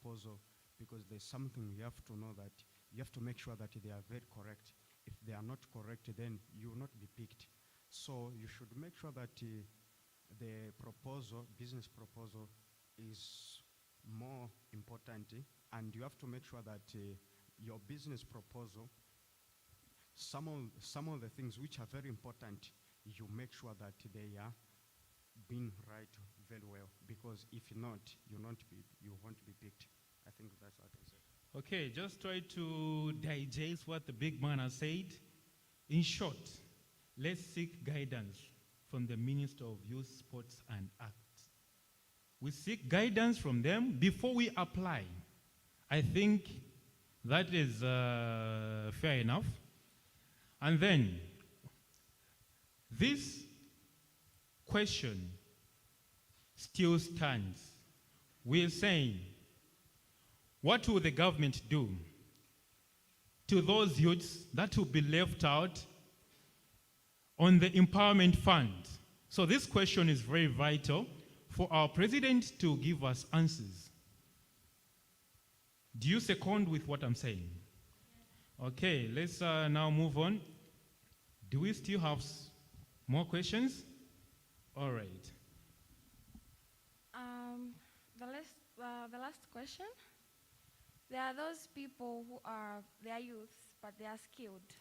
proposal, because there's something you have to know, that you have to make sure that they are very correct. If they are not correct, then you will not be picked. So you should make sure that the proposal, business proposal, is more important, and you have to make sure that your business proposal, some of the things which are very important, you make sure that they are being right very well, because if not, you won't be picked. I think that's what I said. Okay, just try to digest what the big man has said. In short, let's seek guidance from the Minister of Youth, Sports and Arts. We seek guidance from them before we apply. I think that is fair enough. And then, this question still stands. We're saying, what will the government do to those youths that will be left out on the empowerment fund? So this question is very vital for our president to give us answers. Do you second with what I'm saying? Okay, let's now move on. Do we still have more questions? All right. The last question. There are those people who they are youths, but they are skilled,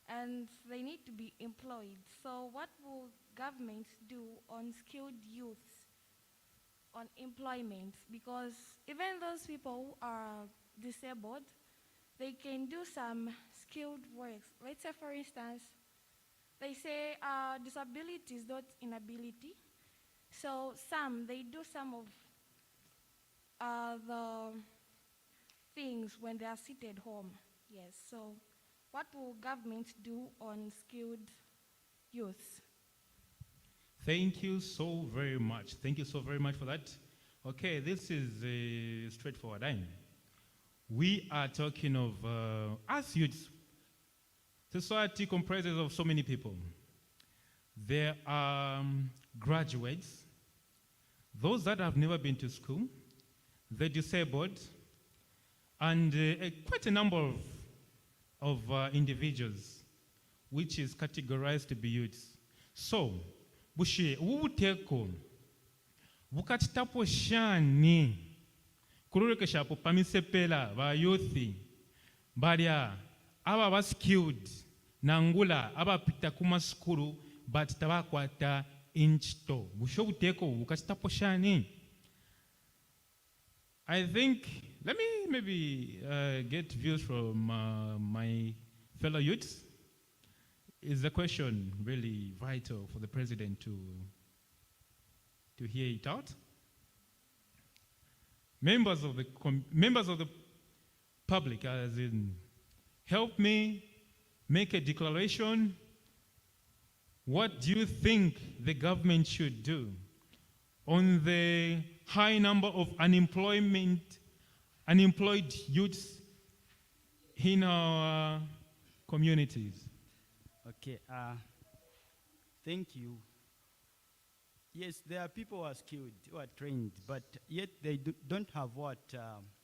and they need to be employed. So what will government do on skilled youths, on employment? Because even those people who are disabled, they can do some skilled works. Let's say, for instance, they say disability is not inability. So they do some of the things when they are seated home. Yes, so what will government do on skilled youth? Thank you so very much. Thank you so very much for that. Okay, this is straightforward. We are talking of us youths. Society comprises of so many people. There are graduates, those that have never been to school, the disabled, and quite a number of individuals, which is categorized to be youths. So, bushe ubuteko bukatitapo shani kululekesha po pamisepela ba youthi balya aba ba skilled nangula aba pita kuma skulu but tabakwata inchito bushe ubuteko bukatitapo shani. I think, let me maybe get views from my fellow youths. Is the question really vital for the president to hear it out? Members of the public, as in, help me make a declaration. What do you think the government should do on the high number of unemployed youths in our communities? Okay, thank you. Yes, there are people who are skilled, who are trained, but yet they don't have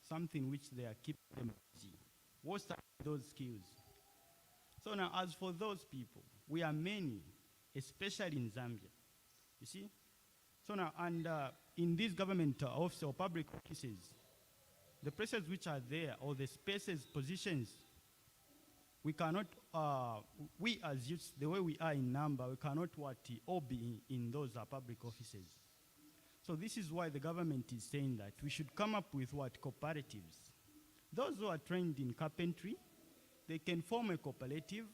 something which they are keeping them busy. What are those skills? So now, as for those people, we are many, especially in Zambia. You see? So now, and in these government offices or public offices, the places which are there, or the spaces, positions, we cannot, we as youths, the way we are in number, we cannot all be in those public offices. So this is why the government is saying that we should come up with cooperatives. Those who are trained in carpentry, they can form a cooperative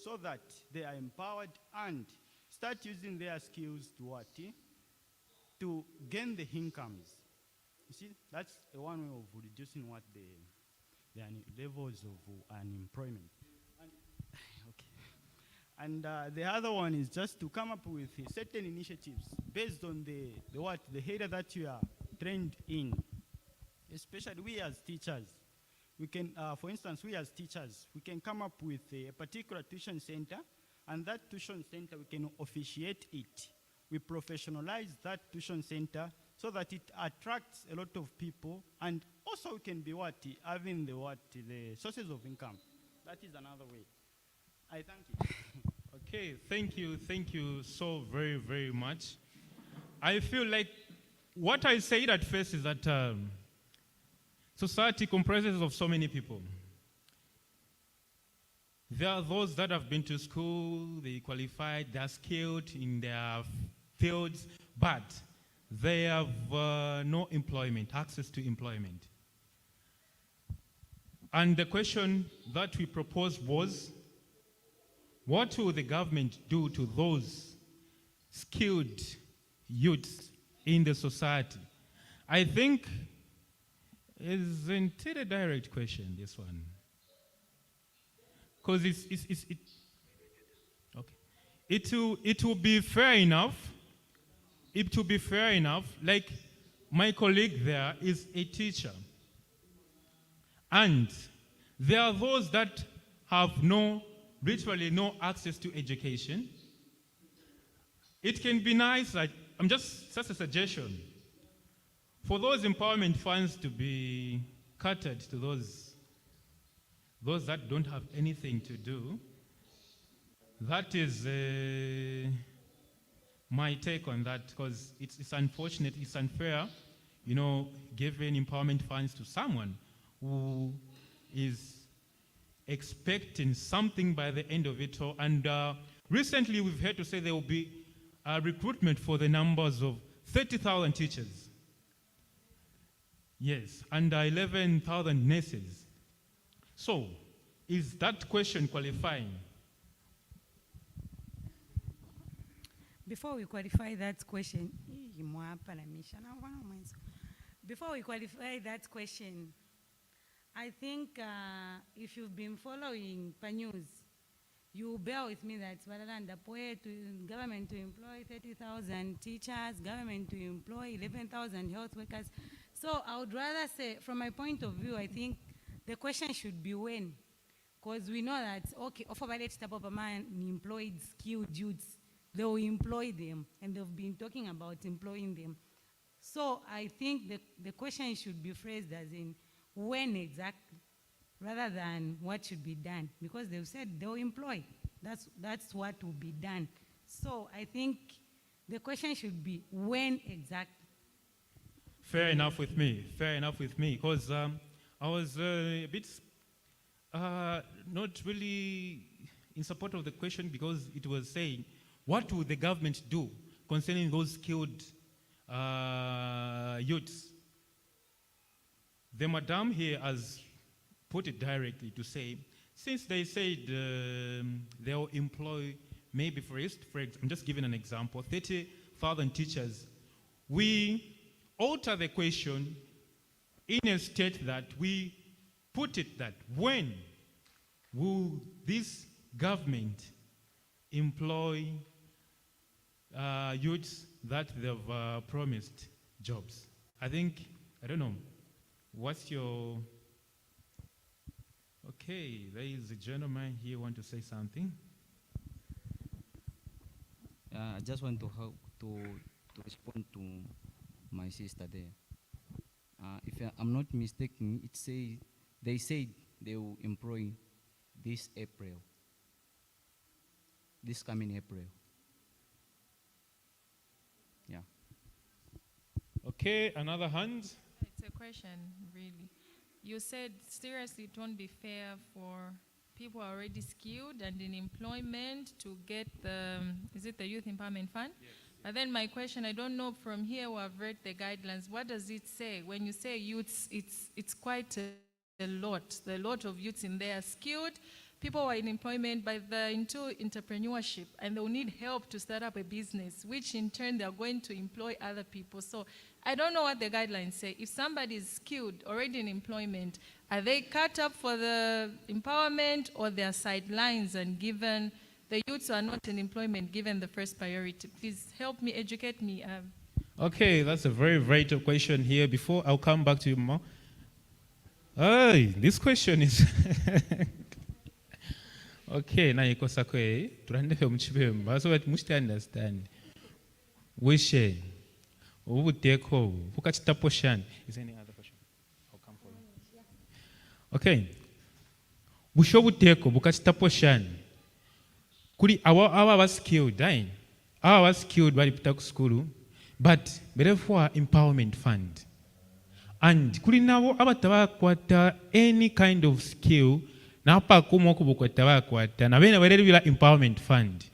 so that they are empowered and start using their skills to gain the incomes. You see, that's one way of reducing the levels of unemployment. And the other one is just to come up with certain initiatives based on the area that you are trained in. Especially we as teachers, we can, for instance, we as teachers, we can come up with a particular tuition center, and that tuition center we can officiate it. We professionalize that tuition center so that it attracts a lot of people, and also can be having the sources of income. That is another way. I thank you. Okay, thank you so very, very much. I feel like what I said at first is that society comprises of so many people. There are those that have been to school, they qualified, they're skilled in their fields, but they have no employment, access to employment. And the question that we proposed was, what will the government do to those skilled youths in the society? I think isn't it a direct question, this one? Because okay. It will be fair enough. It will be fair enough. Like my colleague there is a teacher. And there are those that have literally no access to education. It can be nice, like, just a suggestion, for those empowerment funds to be catered to those that don't have anything to do. That is my take on that, because it's unfortunate, it's unfair, giving empowerment funds to someone who is expecting something by the end of it all. And recently we've heard to say there will be a recruitment for the numbers of 30,000 teachers. Yes, and 11,000 nurses. So, is that question qualifying? Before we qualify that question, I think if you've been following news, you bear with me that government to employ 30,000 teachers, government to employ 11,000 health workers. So I would rather say, from my point of view, I think the question should be when. Because we know that, okay, employed skilled youths, they will employ them, and they've been talking about employing them. So I think the question should be phrased as in when exactly, rather than what should be done, because they've said they'll employ. That's what will be done. So I think the question should be when exactly. Fair enough with me, because I was a bit not really in support of the question, because it was saying, what will the government do concerning those skilled youths? The madam here has put it directly to say, since they said they'll employ maybe I'm just giving an example, 30,000 teachers, we alter the question in a state that we put it that when will this government employ youths that they've promised jobs? I don't know. What's your... Okay, there is a gentleman here want to say something. I just want to help to respond to my sister there. If I'm not mistaken, they said they will employ this coming April. Yeah. Okay, another hand. It's a question, really. You said, seriously, it won't be fair for people who are already skilled and in employment to get is it the Youth Empowerment Fund? Yes. But then my question, I don't know from here who have read the guidelines, what does it say? When you say youths, it's quite a lot. There are a lot of youths in there skilled. People who are in employment, but they're into entrepreneurship, and they'll need help to start up a business, which in turn they're going to employ other people. So I don't know what the guidelines say. If somebody is skilled, already in employment, are they cut up for the empowerment, or they are sidelines and given, the youths who are not in employment given the first priority? Please help me, educate me. Okay, that's a very vital question here. Before I'll come back to you, Ma. This question is... Okay, na ikosa kwe turande mchibemba so that musti understand. Wishe Ubuteeko bukachitapo shani. Is there any other question? I'll come for you. Okay. Busho buteeko bukachitapo shani. Kuli awa was skilled, right? Awa was skilled bali pita ku school, but therefore empowerment fund. And kuli nabo abataba kwata any kind of skill na pa kumo kubukwata kwata na bene bere bila empowerment fund.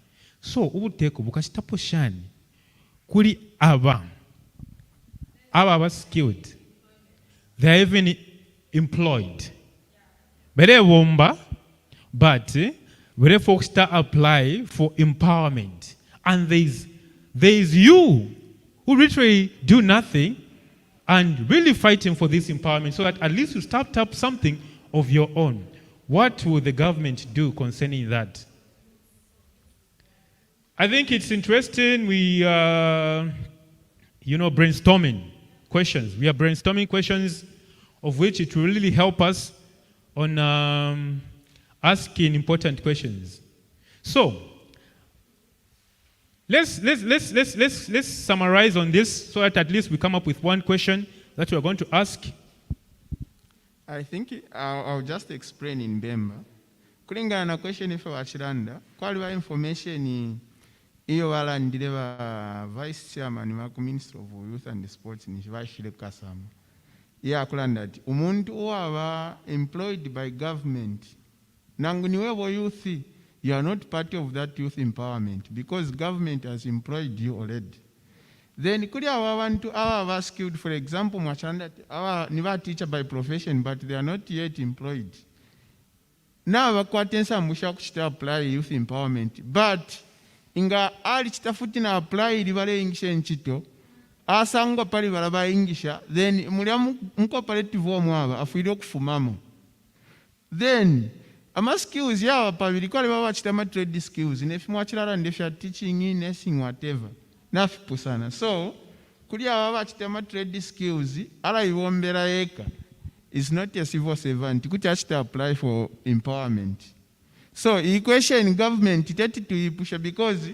So ubuteeko bukachitapo shani. Kuli aba was skilled. They are even employed. Bere bomba, but where folks start apply for empowerment. And there is you who literally do nothing and really fighting for this empowerment so that at least you start up something of your own. What will the government do concerning that? I think it's interesting. We brainstorming questions. We are brainstorming questions of which it will really help us on asking important questions. So let's summarize on this so that at least we come up with one question that we are going to ask. I think I'll just explain in Bemba. Kulingana na question ife wachiranda, kwaliwa information iyo walandile ba vice chairman wa Ministry of Youth and Sports ni bashire kasama. Yeah, kulanda ati umuntu waba employed by government. Nangu niwe youth, you are not part of that youth empowerment because government has employed you already. Then kuli awabantu awa skilled, for example, mwachanda awa niwa teacher by profession but they are not yet employed. Now wakwatensa musha kuchita apply youth empowerment but inga ali chitafuti na apply libale ingisha nchito asangwa pali balaba ingisha then muliamu cooperative wa mwaba afuile kufumamo then ama skills yawa pabili kwa baba chitama trade skills nefi mwachilala ndefya teaching nursing whatever nafipu sana so kulia baba chitama trade skills ala iwombera eka is not a civil servant kuti achita apply for empowerment. So equation government itati to push because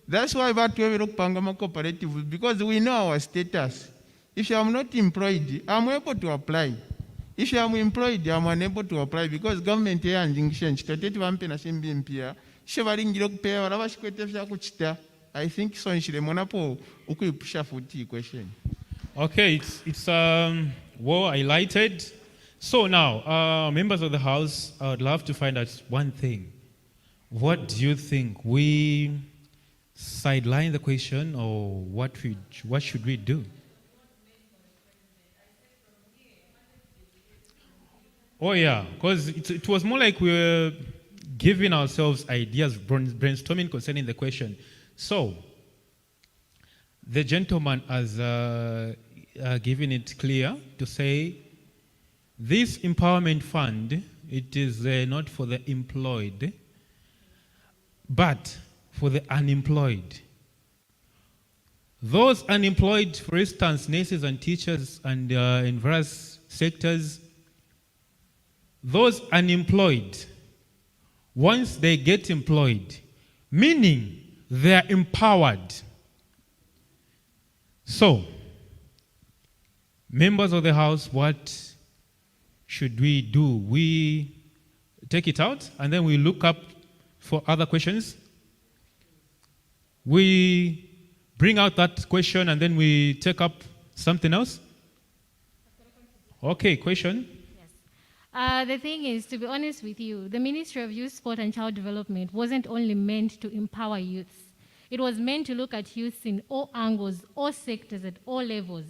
that's why we look pangama cooperative because we know our status. If I am not employed, I am able to apply. If I am employed, I am unable to apply because government here and English tateti wampe na shimbi mpia. Shevaringiro kupewa wala shikwete fya kuchita. I think so nshile monapo ukuyipusha futi equation. Okay, it's well highlighted. So now, members of the House, I would love to find out one thing. What do you think? We sideline the question or what should we do? Oh yeah, because it was more like we were giving ourselves ideas, brainstorming concerning the question. So, the gentleman has given it clear to say, this empowerment fund, it is not for the employed, but for the unemployed. Those unemployed, for instance, nurses and teachers and in various sectors, those unemployed, once they get employed, meaning they are empowered. So, members of the House, what should we do? We take it out and then we look up for other questions. We bring out that question and then we take up something else. Okay, question? Yes. The thing is, to be honest with you, the Ministry of Youth, Sport and Child Development wasn't only meant to empower youths. It was meant to look at youths in all angles, all sectors, at all levels.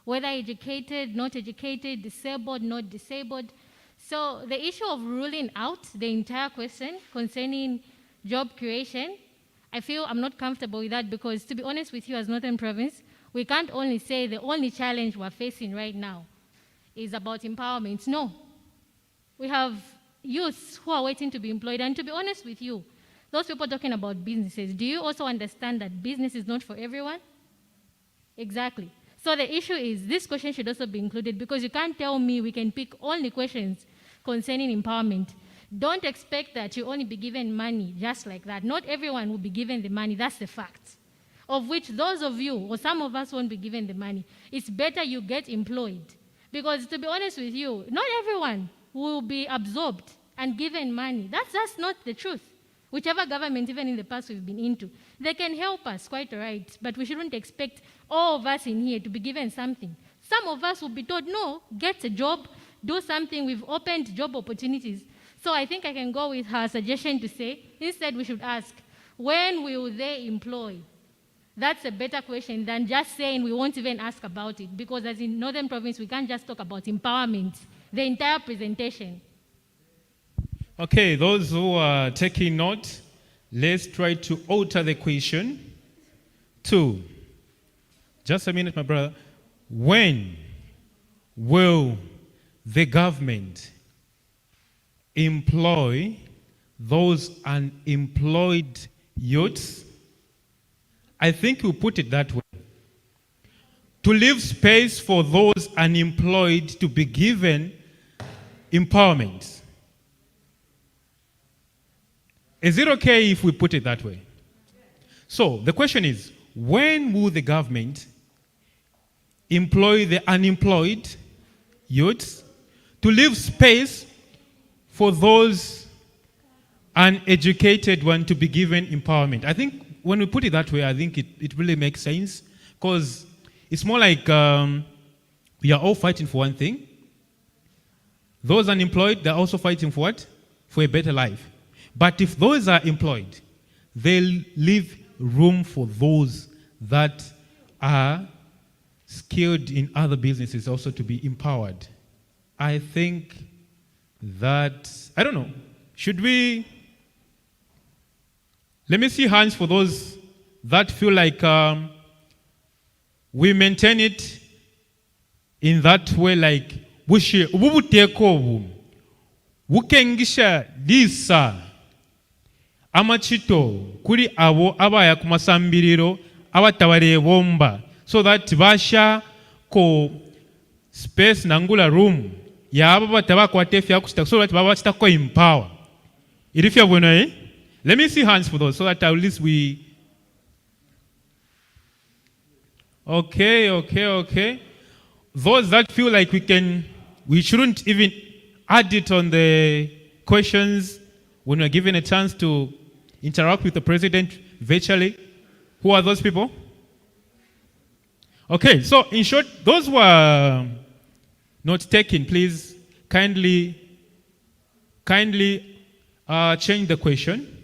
Whether educated, not educated, disabled, not disabled. So the issue of ruling out the entire question concerning job creation, I feel I'm not comfortable with that because, to be honest with you, as Northern Province, we can't only say the only challenge we're facing right now is about empowerment. No. We have youths who are waiting to be employed. And to be honest with you, those people talking about businesses, do you also understand that business is not for everyone? Exactly. So the issue is this question should also be included because you can't tell me we can pick only questions concerning empowerment. Don't expect that you only be given money just like that. Not everyone will be given the money. That's the fact. of which those of you or some of us won't be given the money. It's better you get employed. Because to be honest with you, not everyone will be absorbed and given money. That's just not the truth. Whichever government, even in the past we've been into, they can help us quite all right, but we shouldn't expect all of us in here to be given something. Some of us will be told, no, get a job, do something. We've opened job opportunities. So I think I can go with her suggestion to say, instead we should ask, when will they employ? That's a better question than just saying we won't even ask about it, because as in Northern Province, we can't just talk about empowerment, the entire presentation. Okay, those who are taking note, let's try to alter the question to, just a minute, my brother, when will the government employ those unemployed youths? I think we'll put it that way. To leave space for those unemployed to be given empowerment. Is it okay if we put it that way? So the question is, when will the government employ the unemployed youths to leave space for those uneducated ones to be given empowerment? I think when we put it that way, I think it really makes sense, because it's more like we are all fighting for one thing. Those unemployed, they're also fighting for what? For a better life. But if those are employed, they'll leave room for those that are skilled in other businesses also to be empowered. I think that, I don't know, should we, let me see hands for those that feel like we maintain it in that way, like, bushe, ubu tekobu, wukengisha disa, amachito, kuri abo abaya kumasambiriro, abatabare bomba, so that basha ko space nangula room, ya aba bataba kwa tefi ya kusita, so that baba chita ko empower. Irifia bueno eh? Let me see hands for those, so that at least we... Okay. Those that feel like we shouldn't even add it on the questions when we're given a chance to interact with the president virtually. Who are those people? Okay, so in short, those who are not taken, please kindly change the question.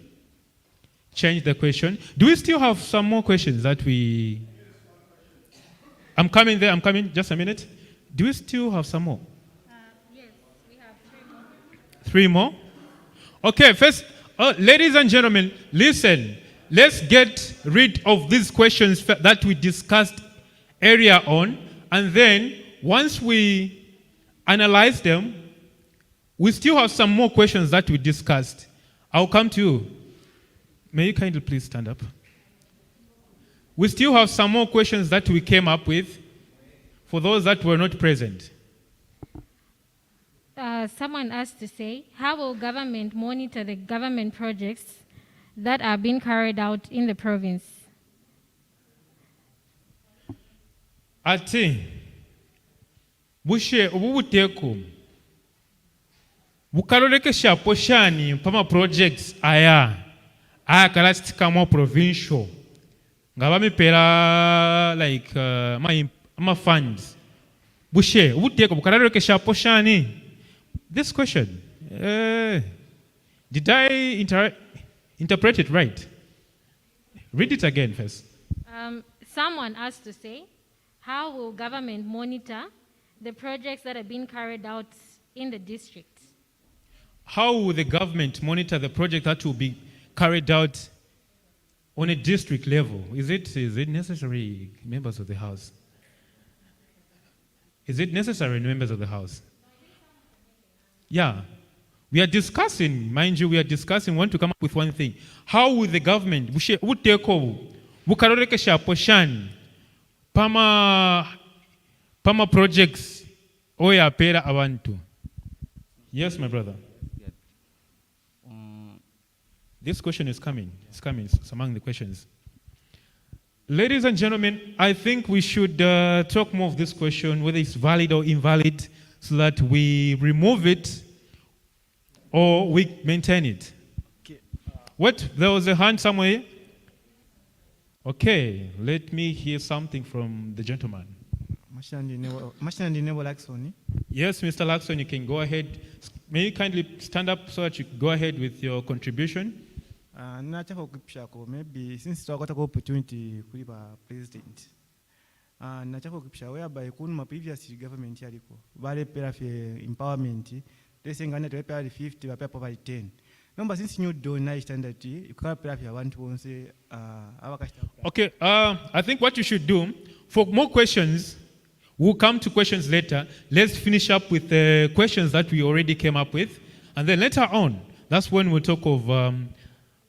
Change the question. Do we still have some more questions that we... I'm coming, just a minute. Do we still have some more? Yes, we have 3 more. 3 more? Okay, first, ladies and gentlemen, listen. Let's get rid of these questions that we discussed earlier on, and then once we analyze them, we still have some more questions that we discussed. I'll come to you. May you kindly please stand up? We still have some more questions that we came up with for those that were not present. Someone asked to say, how will government monitor the government projects that are being carried out in the province? Ati, bushe ububuteko bukalolekesha poshani pama projects aya kalastika mo provincial ngabami pera like ma funds bushe ubuteko bukalolekesha poshani. This question, did I interpret it right? Read it again first. Someone asked to say, how will government monitor the projects that are being carried out in the district? How will the government monitor the project that will be carried out on a district level? Is it necessary, members of the House? Is it necessary, members of the House? Yeah. We are discussing, mind you, we want to come up with one thing. How will the government bukarorekesha poshani pama projects oya pera abantu? Yes, my brother. This question is coming. It's coming. It's among the questions. Ladies and gentlemen, I think we should talk more of this question, whether it's valid or invalid, so that we remove it or we maintain it. Okay. What? There was a hand somewhere? Okay, let me hear something from the gentleman. Yes, Mr. Laxon, you can go ahead. May you kindly stand up so that you go ahead with your contribution? Nachako okupishako maybe since twakwatako opportunity kuli ba president nachako okupisha whereby kunuma previous government yaliko balepera fye empowerment tesengana telepera 50 bapera poverty 10 nomba since new donor standard ikalepera fye abantu bonse abakashita. Okay, I think what you should do, for more questions, we'll come to questions later. Let's finish up with the questions that we already came up with, and then later on, that's when we'll talk of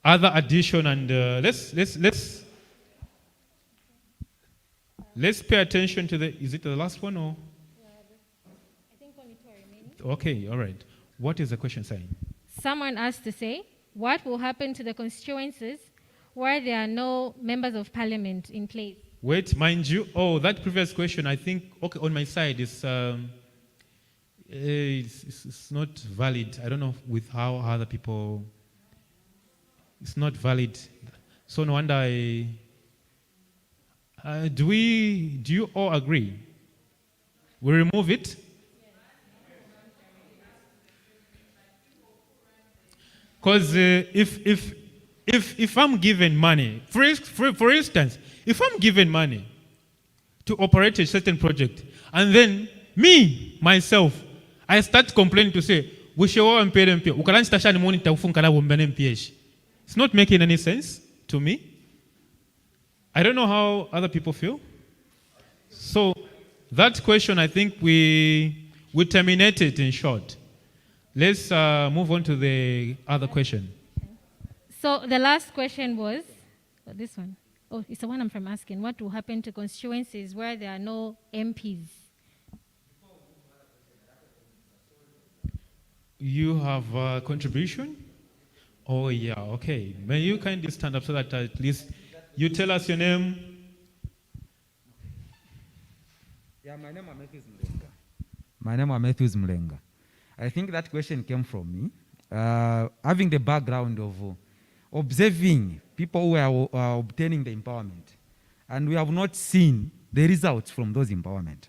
other addition, and let's pay attention to the. Is it the last one or? Yeah, I think only two are remaining. Okay, all right. What is the question saying? Someone asked to say, what will happen to the constituencies where there are no members of parliament in place? Wait, mind you. Oh, that previous question, I think. Okay, on my side is it's not valid. I don't know with how other people. It's not valid. So no wonder do you all agree? We remove it? Because if I'm given money, for instance, if I'm given money to operate a certain project, and then me, myself, I start complaining to say, we should all pay them. It's not making any sense to me. I don't know how other people feel. So that question, I think we terminate it in short. Let's move on to the other question. So the last question was, this one. Oh, it's the one I'm from asking. What will happen to constituencies where there are no MPs? You have a contribution? Oh, yeah, okay. May you kindly stand up so that at least you tell us your name? Yeah, my name is Matthews Mlenga. My name is Matthews Mlenga. I think that question came from me. Having the background of observing people who are obtaining the empowerment, and we have not seen the results from those empowerment.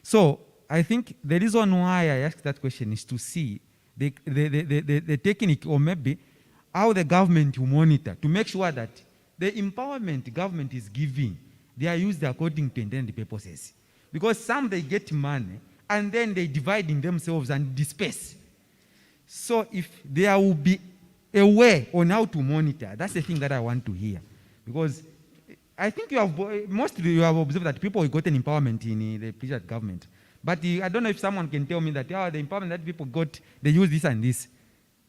So I think the reason why I asked that question is to see the technique, or maybe how the government will monitor to make sure that the empowerment government is giving, they are used according to intended purposes. Because some, they get money and then they divide in themselves and disperse. So if there will be a way on how to monitor, that's the thing that I want to hear. Because I think mostly you have observed that people got an empowerment in the previous government. But I don't know if someone can tell me that the empowerment that people got, they use this and this.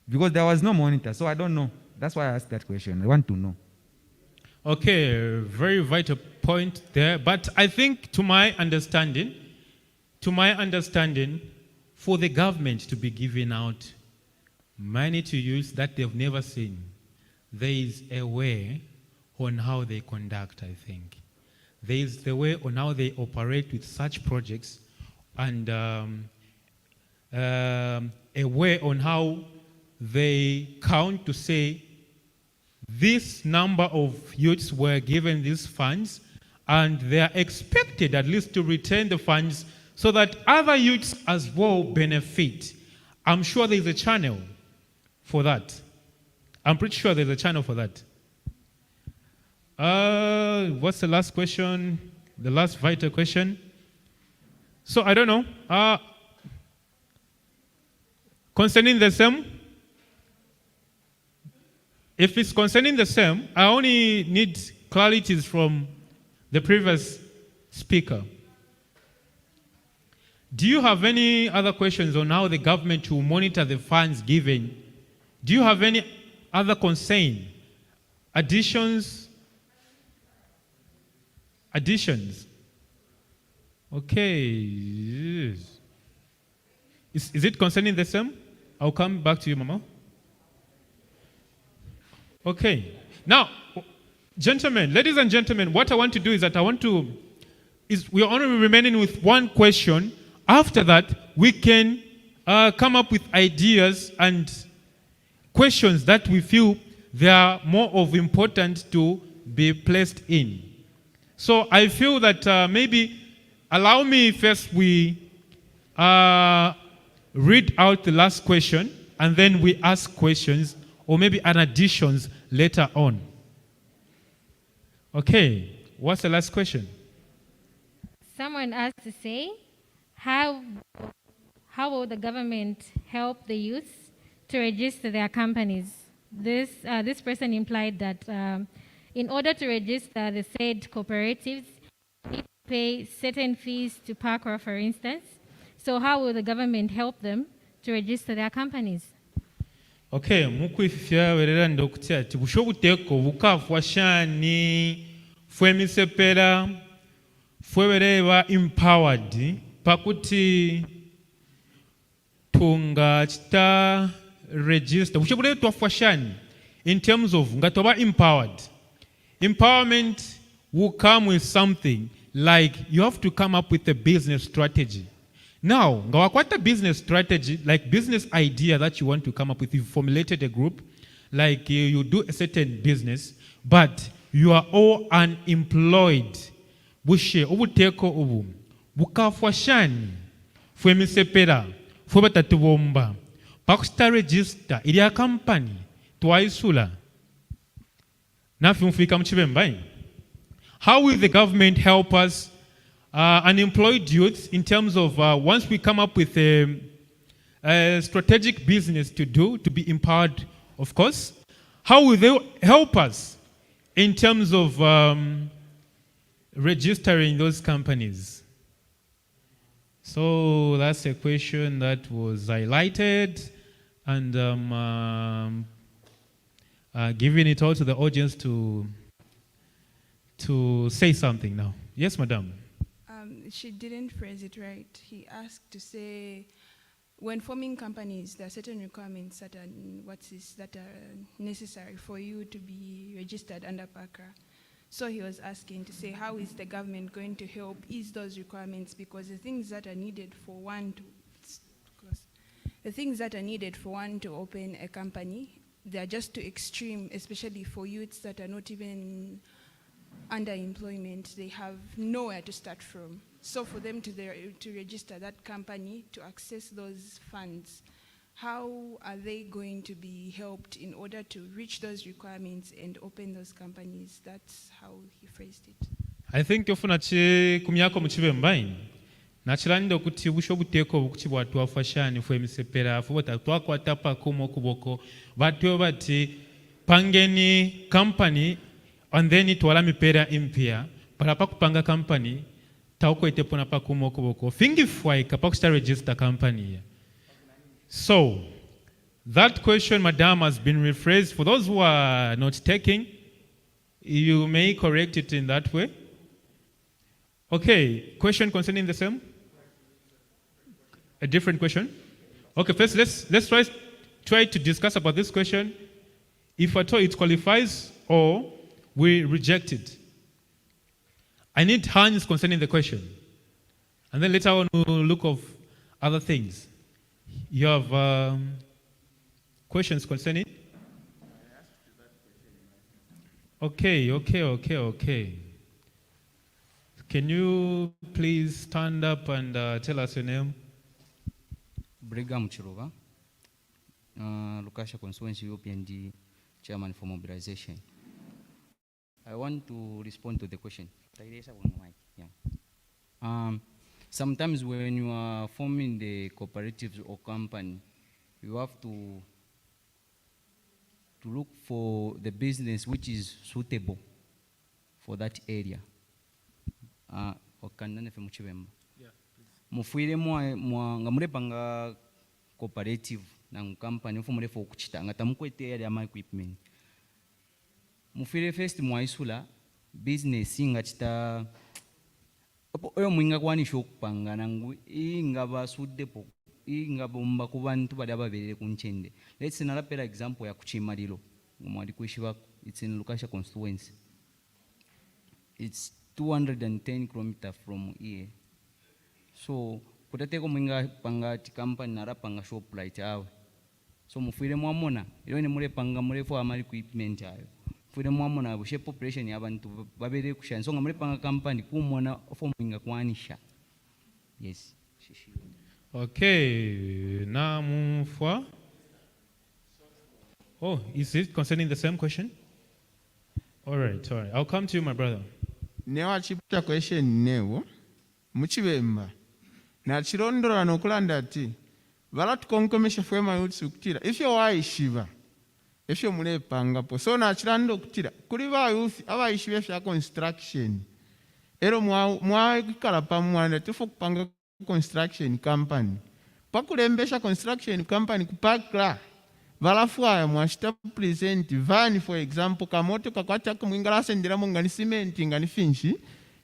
Because there was no monitor, so I don't know. That's why I asked that question. I want to know. Okay, very vital point there. But I think to my understanding, for the government to be giving out money to use that they've never seen, there is a way on how they conduct, I think. There is the way on how they operate with such projects, and a way on how they count to say this number of youths were given these funds, and they are expected at least to retain the funds so that other youths as well benefit. I'm sure there's a channel for that. I'm pretty sure there's a channel for that. What's the last question? The last vital question? So I don't know. Concerning the same, if it's concerning the same, I only need clarities from the previous speaker. Do you have any other questions on how the government will monitor the funds given? Do you have any other concern? Additions? Okay. Yes. Is it concerning the same? I'll come back to you, Mama. Okay. Now, Gentlemen, ladies and gentlemen, what I want to do is that we are only remaining with one question. After that, we can come up with ideas and questions that we feel they are more of importance to be placed in. So I feel that maybe allow me first we read out the last question and then we ask questions or maybe an additions later on. Okay, what's the last question? Someone asked to say, how will the government help the youth to register their companies? This person implied that in order to register the said cooperatives, you need to pay certain fees to PACRA, for instance. So how will the government help them to register their companies? Okay, mukwifya werera ndokutya ati bushobuteko bukafwa shani fwemisepera fwebereba empowered pakuti tunga chita register bushobule twafwa shani in terms of ngatoba empowered. Empowerment will come with something like you have to come up with a business strategy. Now, what a business strategy, like business idea that you want to come up with, you formulated a group, like you do a certain business, but you are all unemployed. Bushe, obuteko obu, bukafwa shani, fwemisepera, fwebatatubomba, pakusta register, ilia company, tuwaisula. Nafumfika mchibembai. How will the government help us unemployed youths in terms of once we come up with a strategic business to do, to be empowered, of course, how will they help us in terms of registering those companies? So that's a question that was highlighted, and giving it all to the audience to say something now. Yes, madam. She didn't phrase it right. He asked to say, when forming companies, there are certain requirements that are necessary for you to be registered under PACRA. So he was asking to say, how is the government going to help ease those requirements? Because the things that are needed for one to open a company, they are just too extreme, especially for youths that are not even underemployment. They have nowhere to start from. So for them to register that company, to access those funds, how are they going to be helped in order to reach those requirements and open those companies? That's how he phrased it. I think yofuna kumyako muchibembai. Nachilando kuti bushobuteko bukuchibwa twafashani fwemisepera fubota twakwata pakumo kuboko batyo bati pangeni company and then itwala mipera impia para pakupanga company tauko itepona pakumo kuboko fingi fwaika pakusta register company. So that question, madam, has been rephrased. For those who are not taking, you may correct it in that way. Okay, question concerning the same? A different question? Okay, first let's try to discuss about this question. If at all it qualifies or we reject it. I need hands concerning the question. And then later on we'll look of other things. You have questions concerning? Okay. Can you please stand up and tell us your name? Brigham Chiruba, Lukasha Constituency UPND Chairman for Mobilization. I want to respond to the question. Sometimes when you are forming the cooperatives or company, you have to look for the business which is suitable for that area. Mufuire ngamulepanga cooperative na company mfumure for kuchita ngatamukwete area ma equipment. Mufuire first mwaisula business ngachita oyo mwinga kwanisho kupanga nangu ingaba sudepo ingabomba ku bantu bali ababerere kunchende. Let's nalapera example ya kuchimalilo mwali kuishiwa, it's in Lukasha constituency. it's 210 kilometers from here. So kutateko mwinga panga company nara panga shop right awe. So mufire mwamona ilo ni mure panga mure for amali equipment ayo. Mufire mwamona bushe population yabantu babere kushana. So ngamure panga company kumona for mwinga kwanisha. Yes. Okay, now move for. Oh, is it concerning the same question? All right. I'll come to you, my brother. Newa chiputa question newo muchibemba na chirondora nokulanda ati vala tukonkomesha fwema yutsi kutira ifyo waishiva ifyo mulepanga po so na chirando kutira kuli va youth abaishive fya construction ero mwa kala pamwana tifo kupanga construction company pakulembesha construction company kupakla valafwaya mwashita present van for example kamoto kakwata kumwingala sendera mungani cement ngani finchi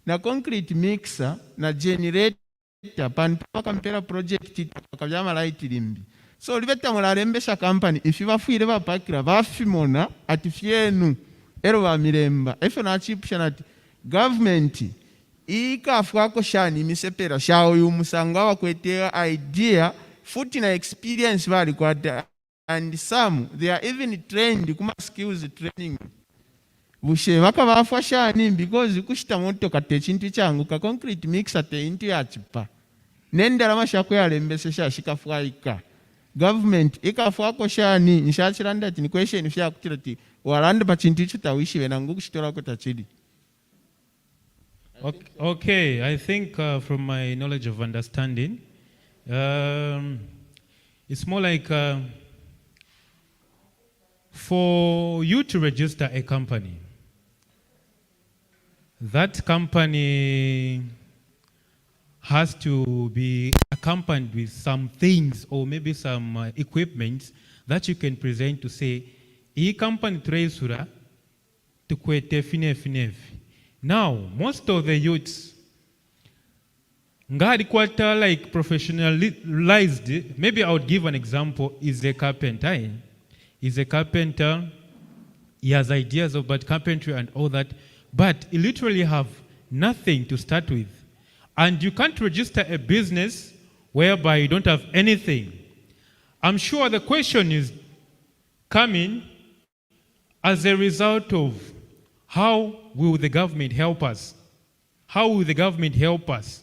na concrete mixer na generator pan pakampera project akavyama light limbi so liveta mularembesha company ifi vafuire vapakira vafimona ati fyenu ero vamiremba efe na chipsha nati government ikafwako shani misepera shao yumusanga wakwetea idea futi na experience vali kwa and some they are even trained kuma skills training bushe vakavafwa shani because kushita moto kate chintu changu ka concrete mixer te intu yachipa nendera mashako yalembesesha shikafwaika government ikafwako shani nishachiranda ati ni question fya kutira ti walanda pa chintu chitawishi venangu kushitora ko tachidi. Okay, I think from my knowledge of understanding, it's more like for you to register a company, that company has to be accompanied with some things or maybe some equipment that you can present to say, "E company treisura to kwete finefinefi." Now, most of the youths, ngadi kwata like professionalized, maybe I would give an example, is a carpenter. He's a carpenter, he has ideas about carpentry and all that, but he literally have nothing to start with. And you can't register a business whereby you don't have anything. I'm sure the question is coming as a result of how will the government help us? How will the government help us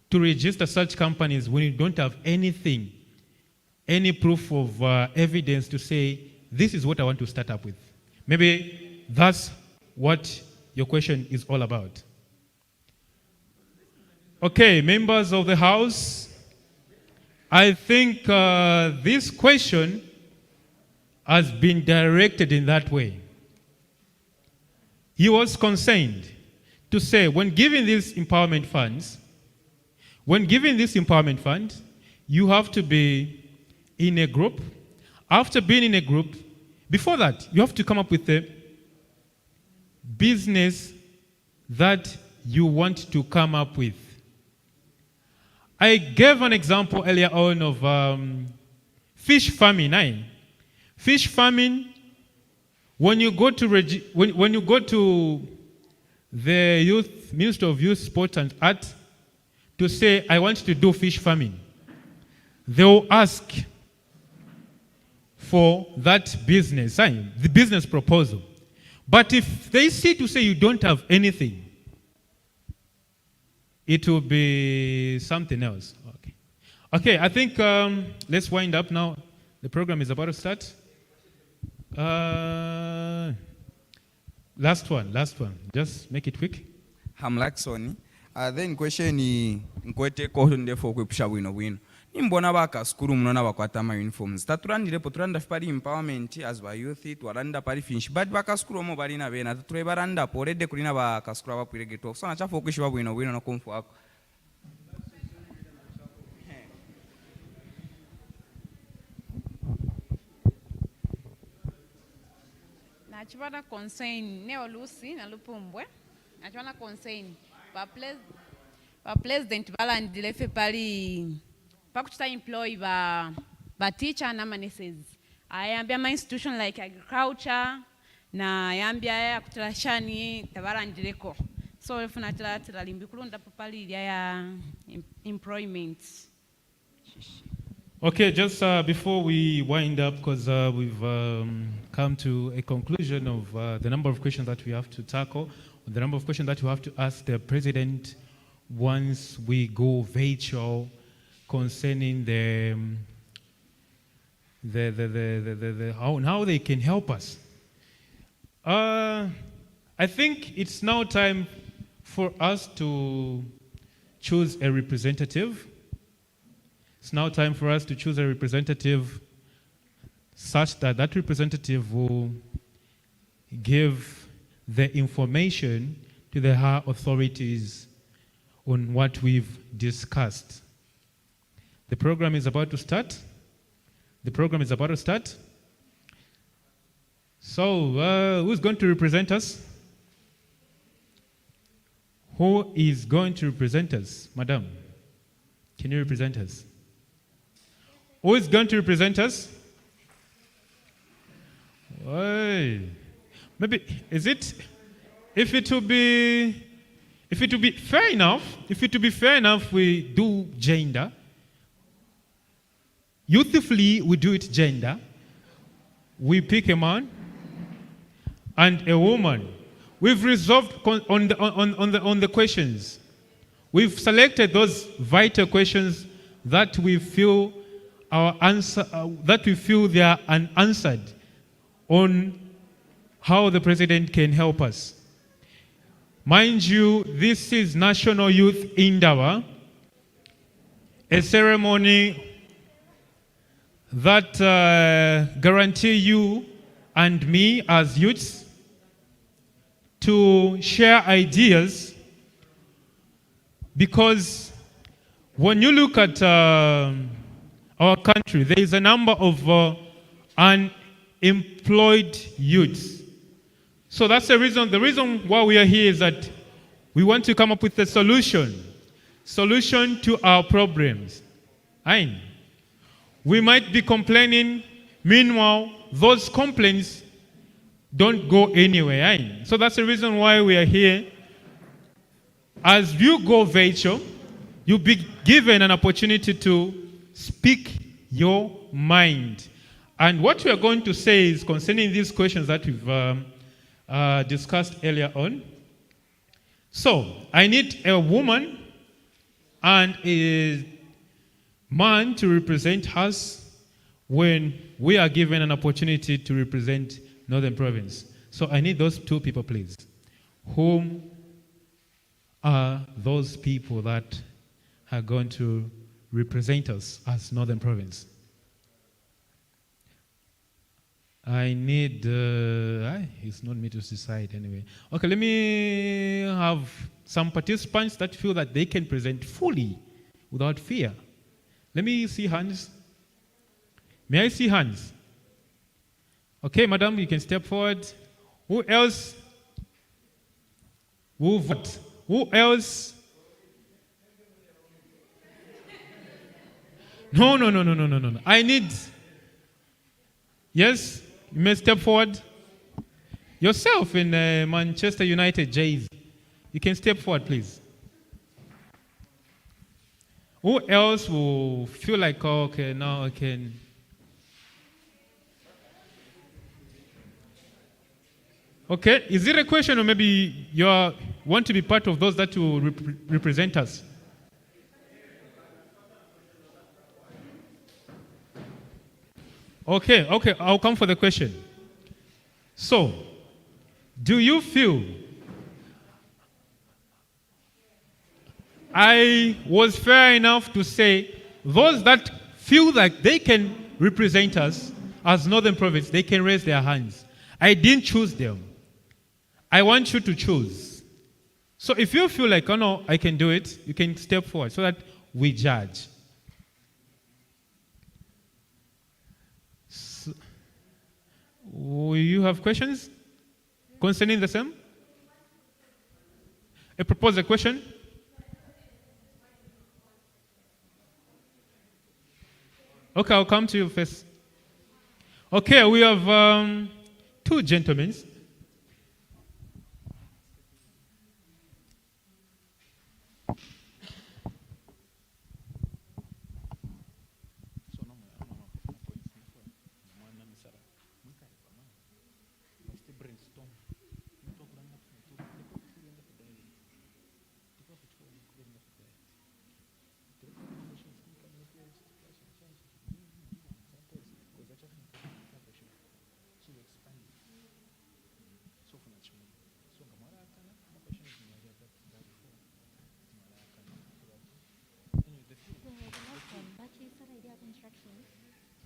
to register such companies when you don't have anything, any proof of evidence to say, this is what I want to start up with? Maybe that's what your question is all about. Okay, members of the House, I think this question has been directed in that way. He was concerned to say, when giving these empowerment funds, you have to be in a group. After being in a group, before that, you have to come up with a business that you want to come up with. I gave an example earlier on of fish farming. Fish farming, when you go to the youth Minister of Youth, Sports and Art to say, I want to do fish farming, they will ask for that business, the business proposal. But if they see to say you don't have anything, it will be something else. Okay, I think let's wind up now. The program is about to start. Last one. Just make it quick. Hamlaxoni. Then question ni nkwete ko ndefo kwepusha bwino. Nimbona baka skuru mnona bakwata ma uniforms. Taturandire poturanda fipari empowerment as ba youth twaranda pari finish. But baka skuru mo bari na bena tutre baranda porede kulina baka skuru abapire geto. So na chafo kwishwa bwino no komfu ako. Nachibana concern Neo Lucy na Lupumbwe. Nachibana concern pa president bala ndilefe pali pakuta employ ba teacher na nurses. Ayambia ma institution like agriculture na ayambia ya kutrashani tabara ndileko. so efuna tila limbi kulunda papali ilya ya employment. Okay, just before we wind up, because we've come to a conclusion of the number of questions that we have to tackle, the number of questions that you have to ask the president once we go virtual concerning how they can help us. I think it's now time for us to choose a representative. It's now time for us to choose a representative such that that representative will give the information to the higher authorities on what we've discussed. The program is about to start. The program is about to start. So, who's going to represent us? Who is going to represent us? Madam, can you represent us? Who is going to represent us? Why? Maybe, if it will be fair enough, we do gender. Youthfully, we do it gender. We pick a man and a woman. We've resolved on the questions. We've selected those vital questions that we feel they are unanswered on how the president can help us. Mind you, this is National Youth Indaba, a ceremony that guarantee you and me as youths to share ideas, because when you look at our country, there is a number of unemployed youths. So that's the reason why we are here is that we want to come up with a solution to our problems. Aye. We might be complaining, meanwhile, those complaints don't go anywhere. Aye. So that's the reason why we are here. As you go virtual, you'll be given an opportunity to speak your mind. And what we are going to say is concerning these questions that we've discussed earlier on. So, I need a woman and a man to represent us when we are given an opportunity to represent Northern Province. So I need those two people, please. Whom are those people that are going to represent us as Northern Province? I need, it's not me to decide anyway. Okay, let me have some participants that feel that they can present fully without fear. Let me see hands. May I see hands? Okay, madam, you can step forward. Who else? Who vote? Who else? No. I need. Yes, you may step forward. Yourself in Manchester United, Jays. You can step forward, please. Who else will feel like, oh, okay, now I can? Okay, is it a question or maybe you want to be part of those that will represent us? Okay, I'll come for the question. So, do you feel I was fair enough to say those that feel like they can represent us as Northern Province, they can raise their hands. I didn't choose them. I want you to choose. So if you feel like, oh no, I can do it, you can step forward so that we judge. So, will you have questions concerning the same? I propose a question. Okay, I'll come to you first. Okay, we have two gentlemen.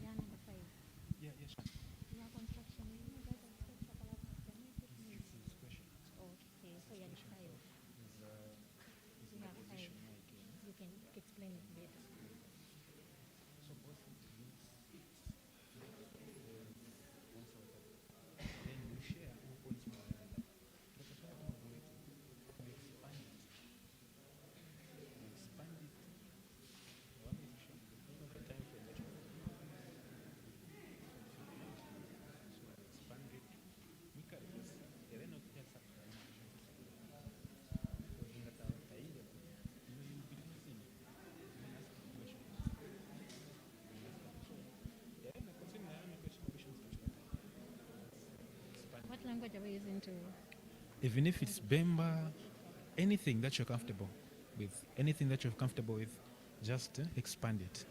Yeah, number 5. Yeah, yes. Yeah, construction. You guys have said chocolate. Can you put me? Okay, so yeah, 5. You have 5. You can explain it better. What language are we using to? Even if it's Bemba, anything that you're comfortable with, just expand it.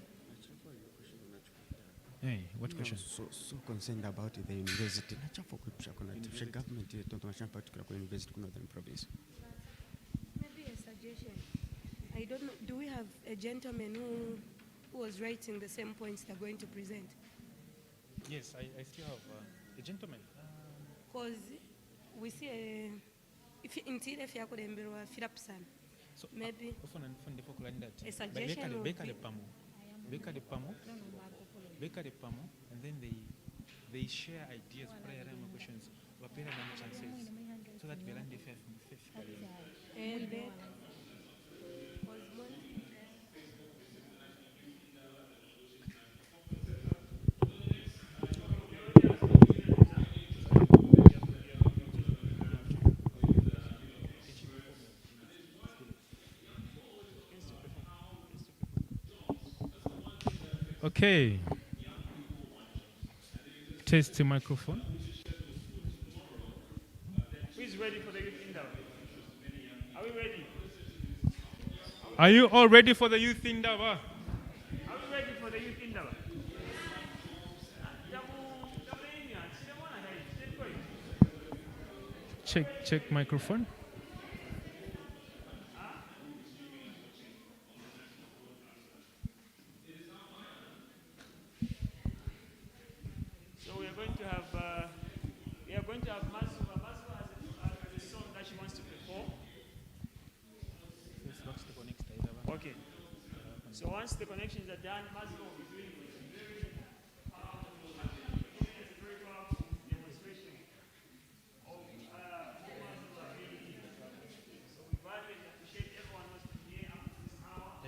Hey, what question? So concerned about the university. The government don't particular university in Northern Province. Maybe a suggestion. I don't know. Do we have a gentleman who was writing the same points they're going to present? Yes, I still have a gentleman. Because we see if you could embarrass Philipson, So maybe a suggestion would be and then they share ideas, questions, chances, so that we learn the and then Okay. Test the microphone. Who is ready for the youth Indaba? Are we ready? Are you all ready for the youth Indaba? Are we ready for the youth Indaba? Check microphone. So we are going to have Masua. Masua has a song that she wants to perform. Okay. So once the connections are done, Masua will be doing a very powerful demonstration of so we value and appreciate everyone who's been here up to this hour.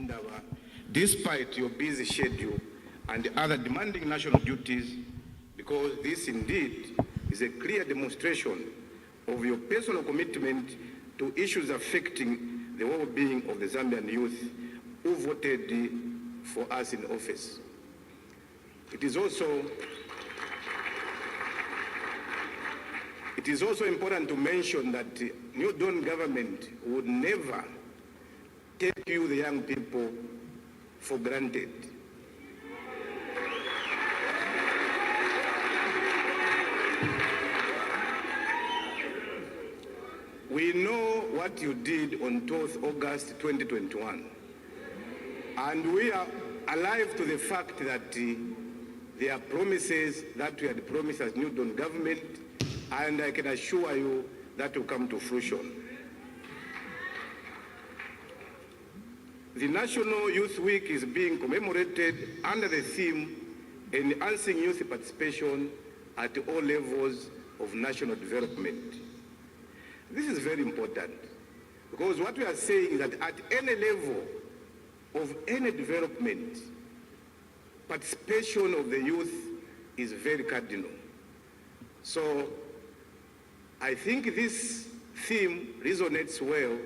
Indaba, despite your busy schedule and other demanding national duties, because this indeed is a clear demonstration of your personal commitment to issues affecting the well-being of the Zambian youth who voted for us in office. It is also important to mention that the New Dawn government would never take you, the young people, for granted. We know what you did on 12th August 2021, and we are alive to the fact that there are promises that we had promised as New Dawn government, and I can assure you that will come to fruition. The National Youth Week is being commemorated under the theme Enhancing Youth Participation at all levels of national development. This is very important, because what we are saying is that at any level of any development, participation of the youth is very cardinal. So I think this theme resonates well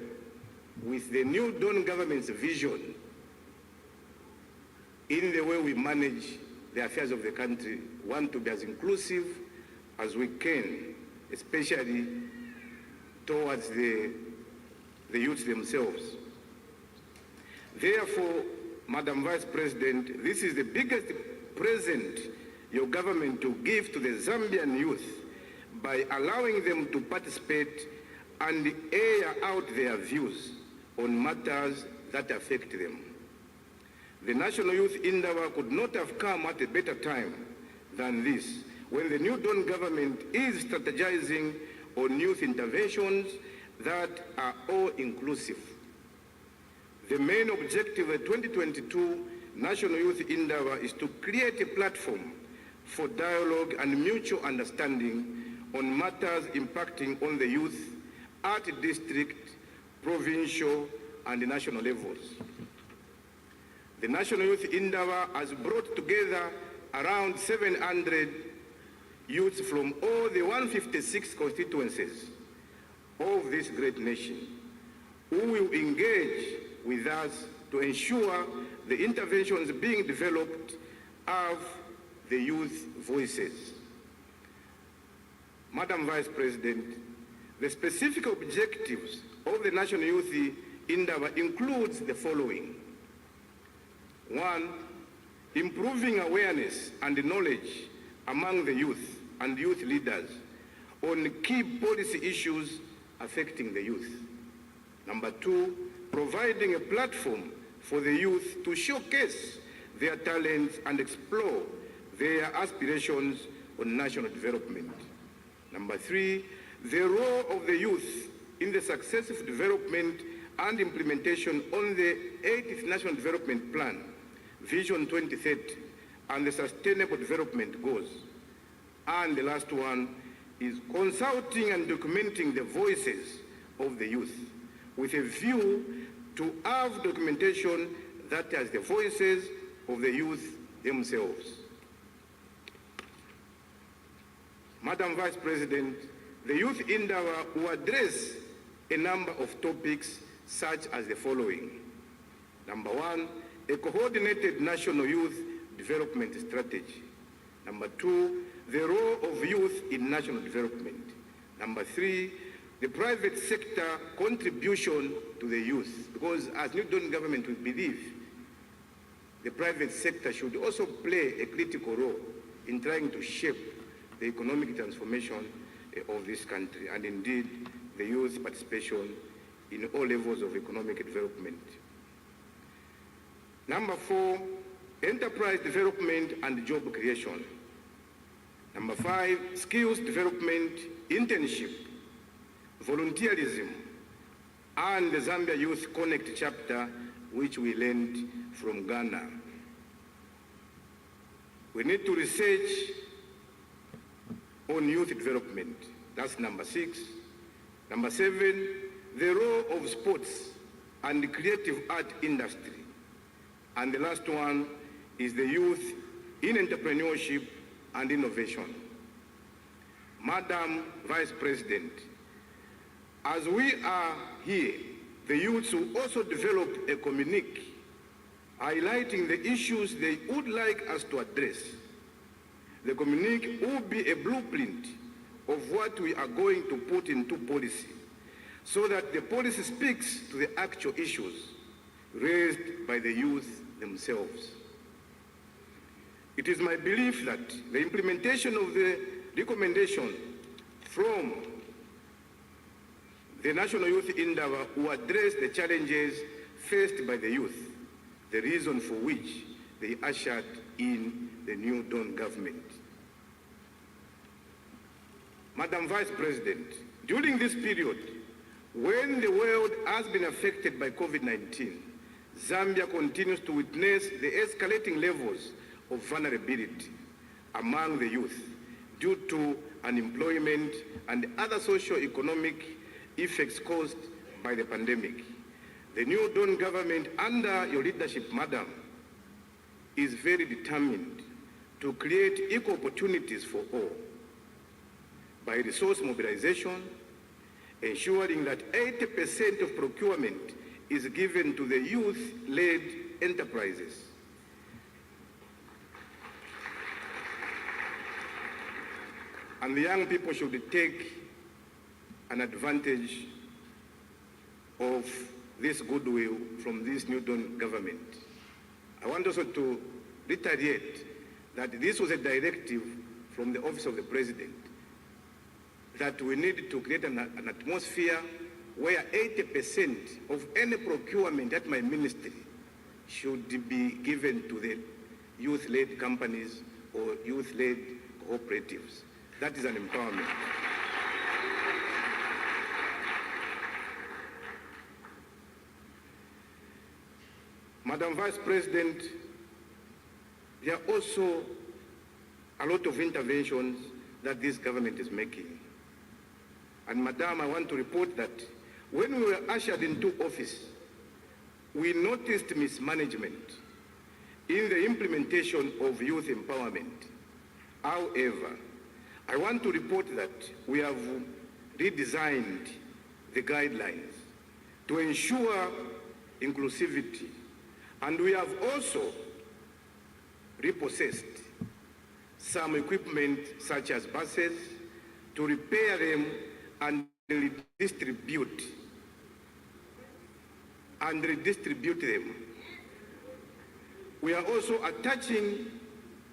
with the New Dawn government's vision in the way we manage the affairs of the country. We want to be as inclusive as we can, especially towards the youth themselves. Therefore, Madam Vice President, this is the biggest present your government to give to the Zambian youth by allowing them to participate and air out their views on matters that affect them. The National Youth Indaba could not have come at a better time than this, when the New Dawn government is strategizing on youth interventions that are all-inclusive. The main objective of the 2022 National Youth Indaba is to create a platform for dialogue and mutual understanding on matters impacting on the youth at district, provincial, and national levels. The National Youth Indaba has brought together around 700 youths from all the 156 constituencies of this great nation, who will engage with us to ensure the interventions being developed have the youth voices. Madam Vice President, the specific objectives of the National Youth Indaba includes the following. 1, improving awareness and knowledge among the youth and youth leaders on key policy issues affecting the youth. Number 2, providing a platform for the youth to showcase their talents and explore their aspirations on national development. Number 3, the role of the youth in the successful development and implementation on the 8th National Development Plan, Vision 2030, and the Sustainable Development Goals. And the last one is consulting and documenting the voices of the youth with a view to have documentation that has the voices of the youth themselves. Madam Vice President, the Youth Indaba will address a number of topics such as the following. Number 1, a coordinated national youth development strategy. Number 2, the role of youth in national development. Number 3, the private sector contribution to the youth, because as New Dawn government we believe the private sector should also play a critical role in trying to shape the economic transformation of this country, and indeed the youth participation in all levels of economic development. Number 4, enterprise development and job creation. Number 5, skills development, internship, volunteerism, and the Zambia Youth Connect chapter, which we learned from Ghana. We need to research on youth development. That's number 6. Number 7, the role of sports and creative art industry And the last one is the youth in entrepreneurship and innovation. Madam Vice President, as we are here, the youths will also develop a communique highlighting the issues they would like us to address. The communique will be a blueprint of what we are going to put into policy so that the policy speaks to the actual issues raised by the youth themselves. It is my belief that the implementation of the recommendation from the National Youth Indaba will address the challenges faced by the youth, the reason for which they ushered in the New Dawn government. Madam Vice President, during this period, when the world has been affected by COVID-19, Zambia continues to witness the escalating levels of vulnerability among the youth due to unemployment and other socio-economic effects caused by the pandemic. The New Dawn government, under your leadership, Madam, is very determined to create equal opportunities for all by resource mobilization, ensuring that 80% of procurement is given to the youth-led enterprises. And the young people should take an advantage of this goodwill from this New Dawn government. I want also to reiterate that this was a directive from the Office of the President that we need to create an atmosphere where 80% of any procurement at my ministry should be given to the youth-led companies or youth-led cooperatives. That is an empowerment. Madam Vice President, there are also a lot of interventions that this government is making. And Madam, I want to report that when we were ushered into office, we noticed mismanagement in the implementation of youth empowerment. However, I want to report that we have redesigned the guidelines to ensure inclusivity, and we have also repossessed some equipment such as buses to repair them and redistribute them. We are also attaching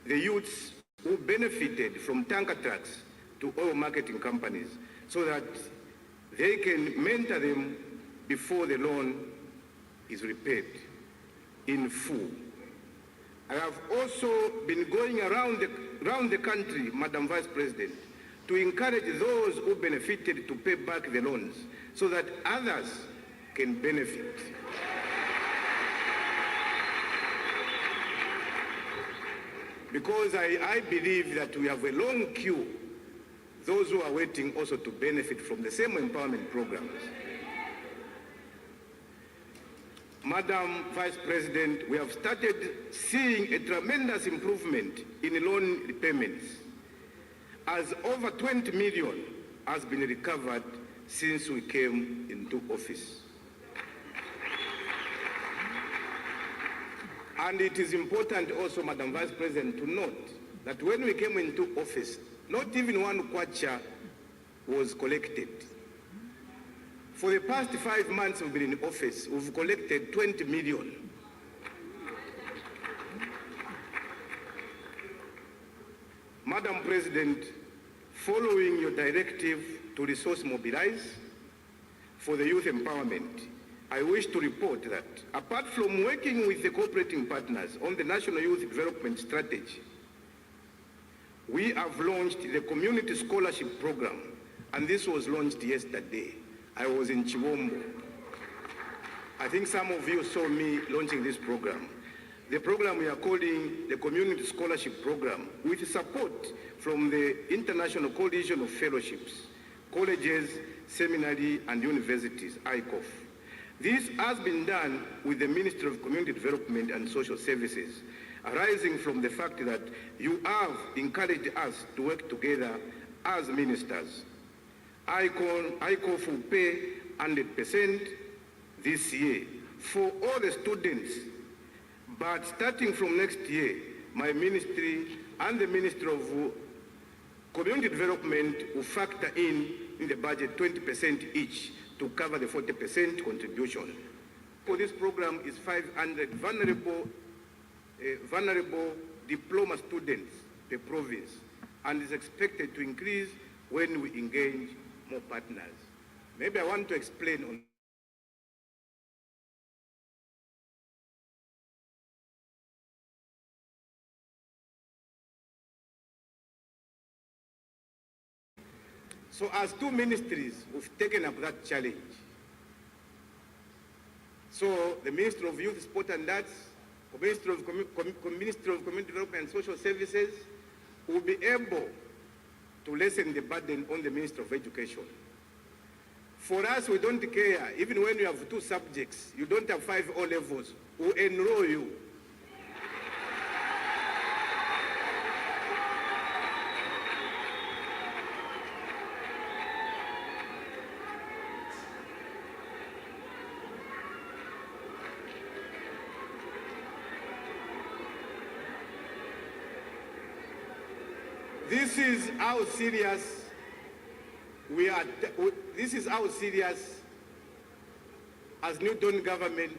the youths who benefited from tanker trucks to oil marketing companies so that they can mentor them before the loan is repaid in full. I have also been going around the country, Madam Vice President, to encourage those who benefited to pay back the loans so that others can benefit. Because I believe that we have a long queue, those who are waiting also to benefit from the same empowerment programs. Madam Vice President, we have started seeing a tremendous improvement in loan repayments, as over 20 million has been recovered since we came into office. And it is important also, Madam Vice President, to note that when we came into office, not even one kwacha was collected. For the past 5 months we've been in office, we've collected 20 million. Madam President, following your directive to resource mobilize for the youth empowerment, I wish to report that apart from working with the cooperating partners on the National Youth Development Strategy, we have launched the Community Scholarship Program, and this was launched yesterday. I was in Chibombo. I think some of you saw me launching this program. The program we are calling the Community Scholarship Program, with support from the International Coalition of Fellowships, Colleges, Seminary and Universities, ICOF. This has been done with the Ministry of Community Development and Social Services, arising from the fact that you have encouraged us to work together as ministers. I call for pay 100% this year for all the students, but starting from next year, my ministry and the Ministry of Community Development will factor in the budget 20% each to cover the 40% contribution. For this program is 500 vulnerable diploma students per province, and is expected to increase when we engage more partners. Maybe I want to explain on So as two ministries, we've taken up that challenge. So the Ministry of Youth, Sport and Arts, Ministry of Community Development and Social Services will be able to lessen the burden on the Ministry of Education. For us, we don't care. Even when you have 2 subjects, you don't have 5 O levels, we'll enroll you. This is how serious we are. This is how serious, as New Dawn government,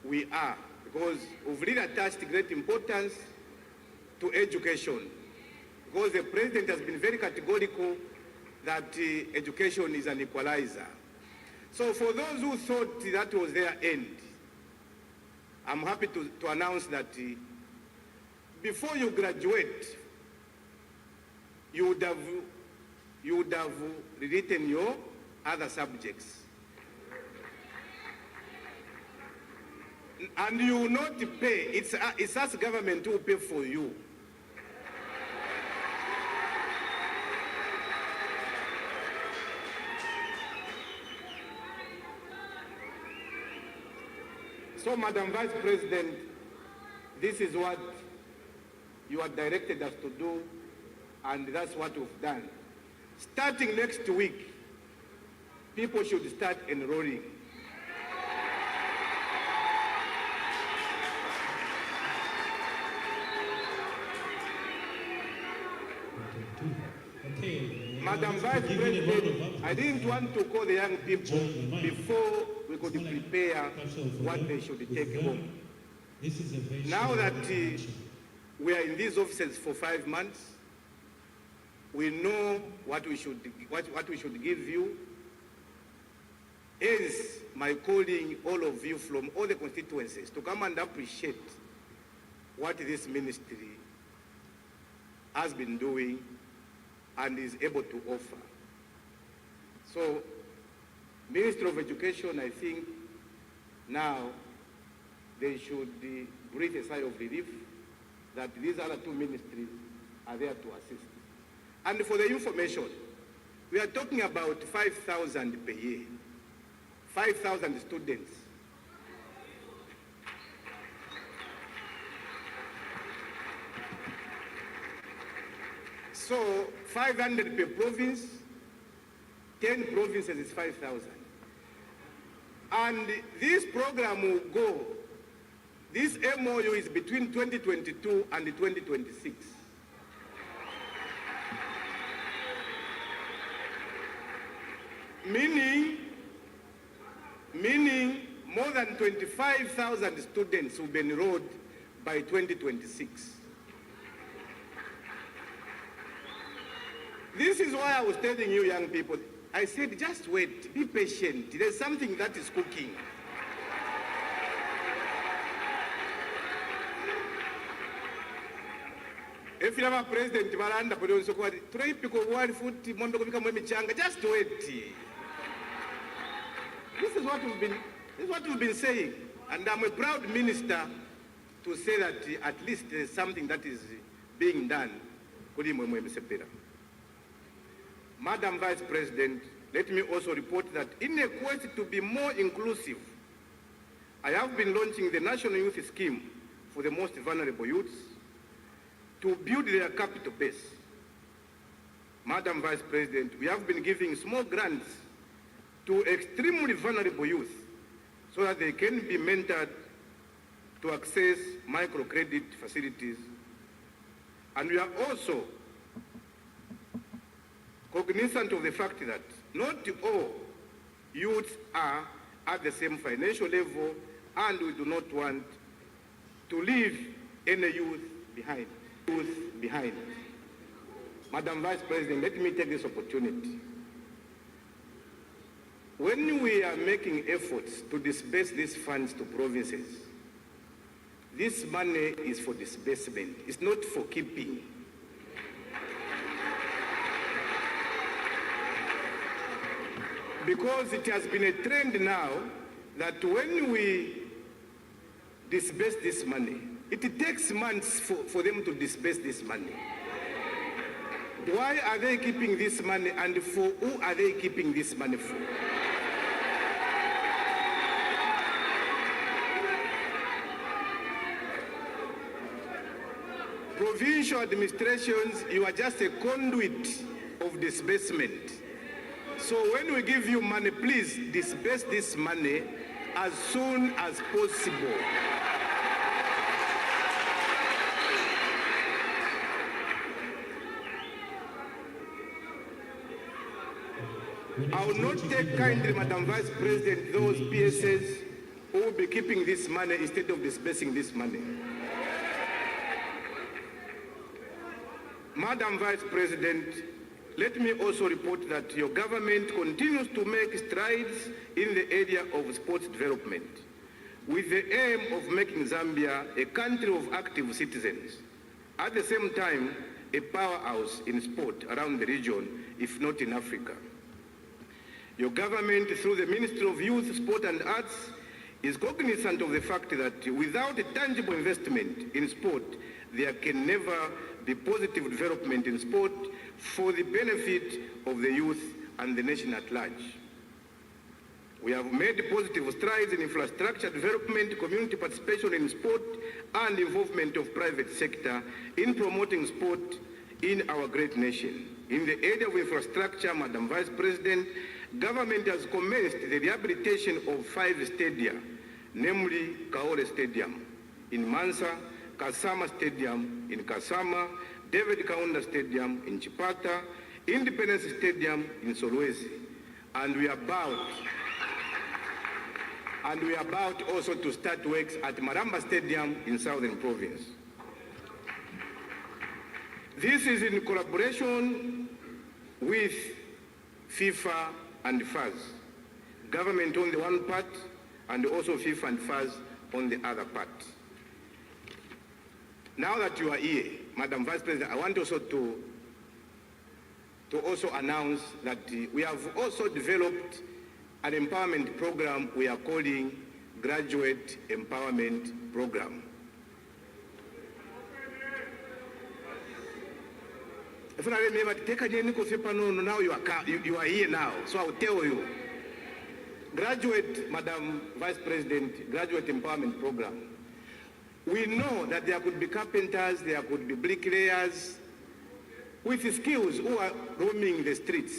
we are, because we've really attached great importance to education. Because the president has been very categorical that education is an equalizer. So for those who thought that was their end, I'm happy to announce that before you graduate, you would have written your other subjects. And you will not pay. It's us government who will pay for you. So, Madam Vice President, this is what you have directed us to do, and that's what we've done. Starting next week, people should start enrolling. Madam Vice President, I didn't want to call the young people before we could prepare what they should take home. Now that we are in these offices for 5 months, we know what we should give you. Hence, my calling all of you from all the constituencies to come and appreciate what this ministry has been doing and is able to offer. So, Ministry of Education, I think now they should breathe a sigh of relief that these other 2 ministries are there to assist. And for the information, we are talking about 5,000 per year, 5,000 students. So 500 per province, 10 provinces is 5,000. And this program will go, this MOU is between 2022 and 2026. Meaning more than 25,000 students will be enrolled by 2026. This is why I was telling you young people, I said, just wait, be patient. There's something that is cooking. If you have a president, just wait. This is what we've been saying. And I'm a proud minister to say that at least there's something that is being done. Madam Vice President, let me also report that in a quest to be more inclusive I have been launching the National Youth Scheme for the most vulnerable youths to build their capital base. Madam Vice President, we have been giving small grants to extremely vulnerable youth so that they can be mentored to access microcredit facilities. And we are also cognizant of the fact that not all youths are at the same financial level, and we do not want to leave any youth behind. Madam Vice President, let me take this opportunity. When we are making efforts to disburse these funds to provinces, this money is for disbursement. It's not for keeping. Because it has been a trend now that when we disburse this money, it takes months for them to disburse this money. Why are they keeping this money, and for who are they keeping this money for? Provincial administrations, you are just a conduit of disbursement. So when we give you money, please disburse this money as soon as possible. I will not take kindly, Madam Vice President, those PSs who will be keeping this money instead of disbursing this money. Madam Vice President, let me also report that your government continues to make strides in the area of sports development with the aim of making Zambia a country of active citizens. At the same time, a powerhouse in sport around the region, if not in Africa. Your government, through the Ministry of Youth, Sport and Arts, is cognizant of the fact that without a tangible investment in sport, there can never be positive development in sport for the benefit of the youth and the nation at large. We have made positive strides in infrastructure development, community participation in sport, and involvement of private sector in promoting sport in our great nation. In the area of infrastructure, Madam Vice President, government has commenced the rehabilitation of 5 stadia, namely Kaole Stadium in Mansa, Kasama Stadium in Kasama, David Kaunda Stadium in Chipata, Independence Stadium in Solwezi, and we are about also to start works at Maramba Stadium in Southern Province. This is in collaboration with FIFA and FAS, government on the one part, and also FIFA and FAS on the other part. Now that you are here, Madam Vice President, I want also to also announce that we have also developed an empowerment program we are calling Graduate Empowerment Program. If I remember, now you are here now, so I will tell you. Graduate, Madam Vice President, Graduate Empowerment Program. We know that there could be carpenters, there could be bricklayers with skills who are roaming the streets.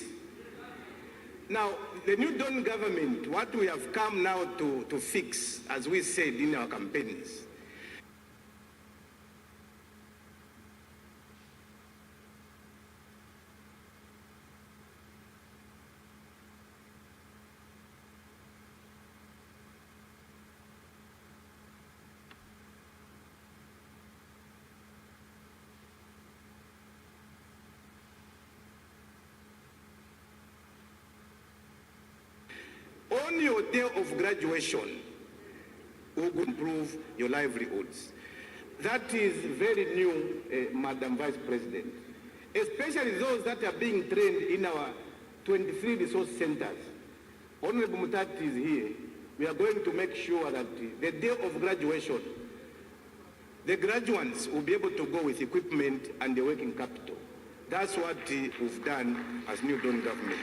Now, the New Dawn government, what we have come now to fix, as we said in our campaigns, on your day of graduation, who could improve your livelihoods. That is very new, Madam Vice President. Especially those that are being trained in our 23 resource centers. Honorable Mutati is here. We are going to make sure that the day of graduation, the graduates will be able to go with equipment and the working capital. That's what we've done as New Dawn government.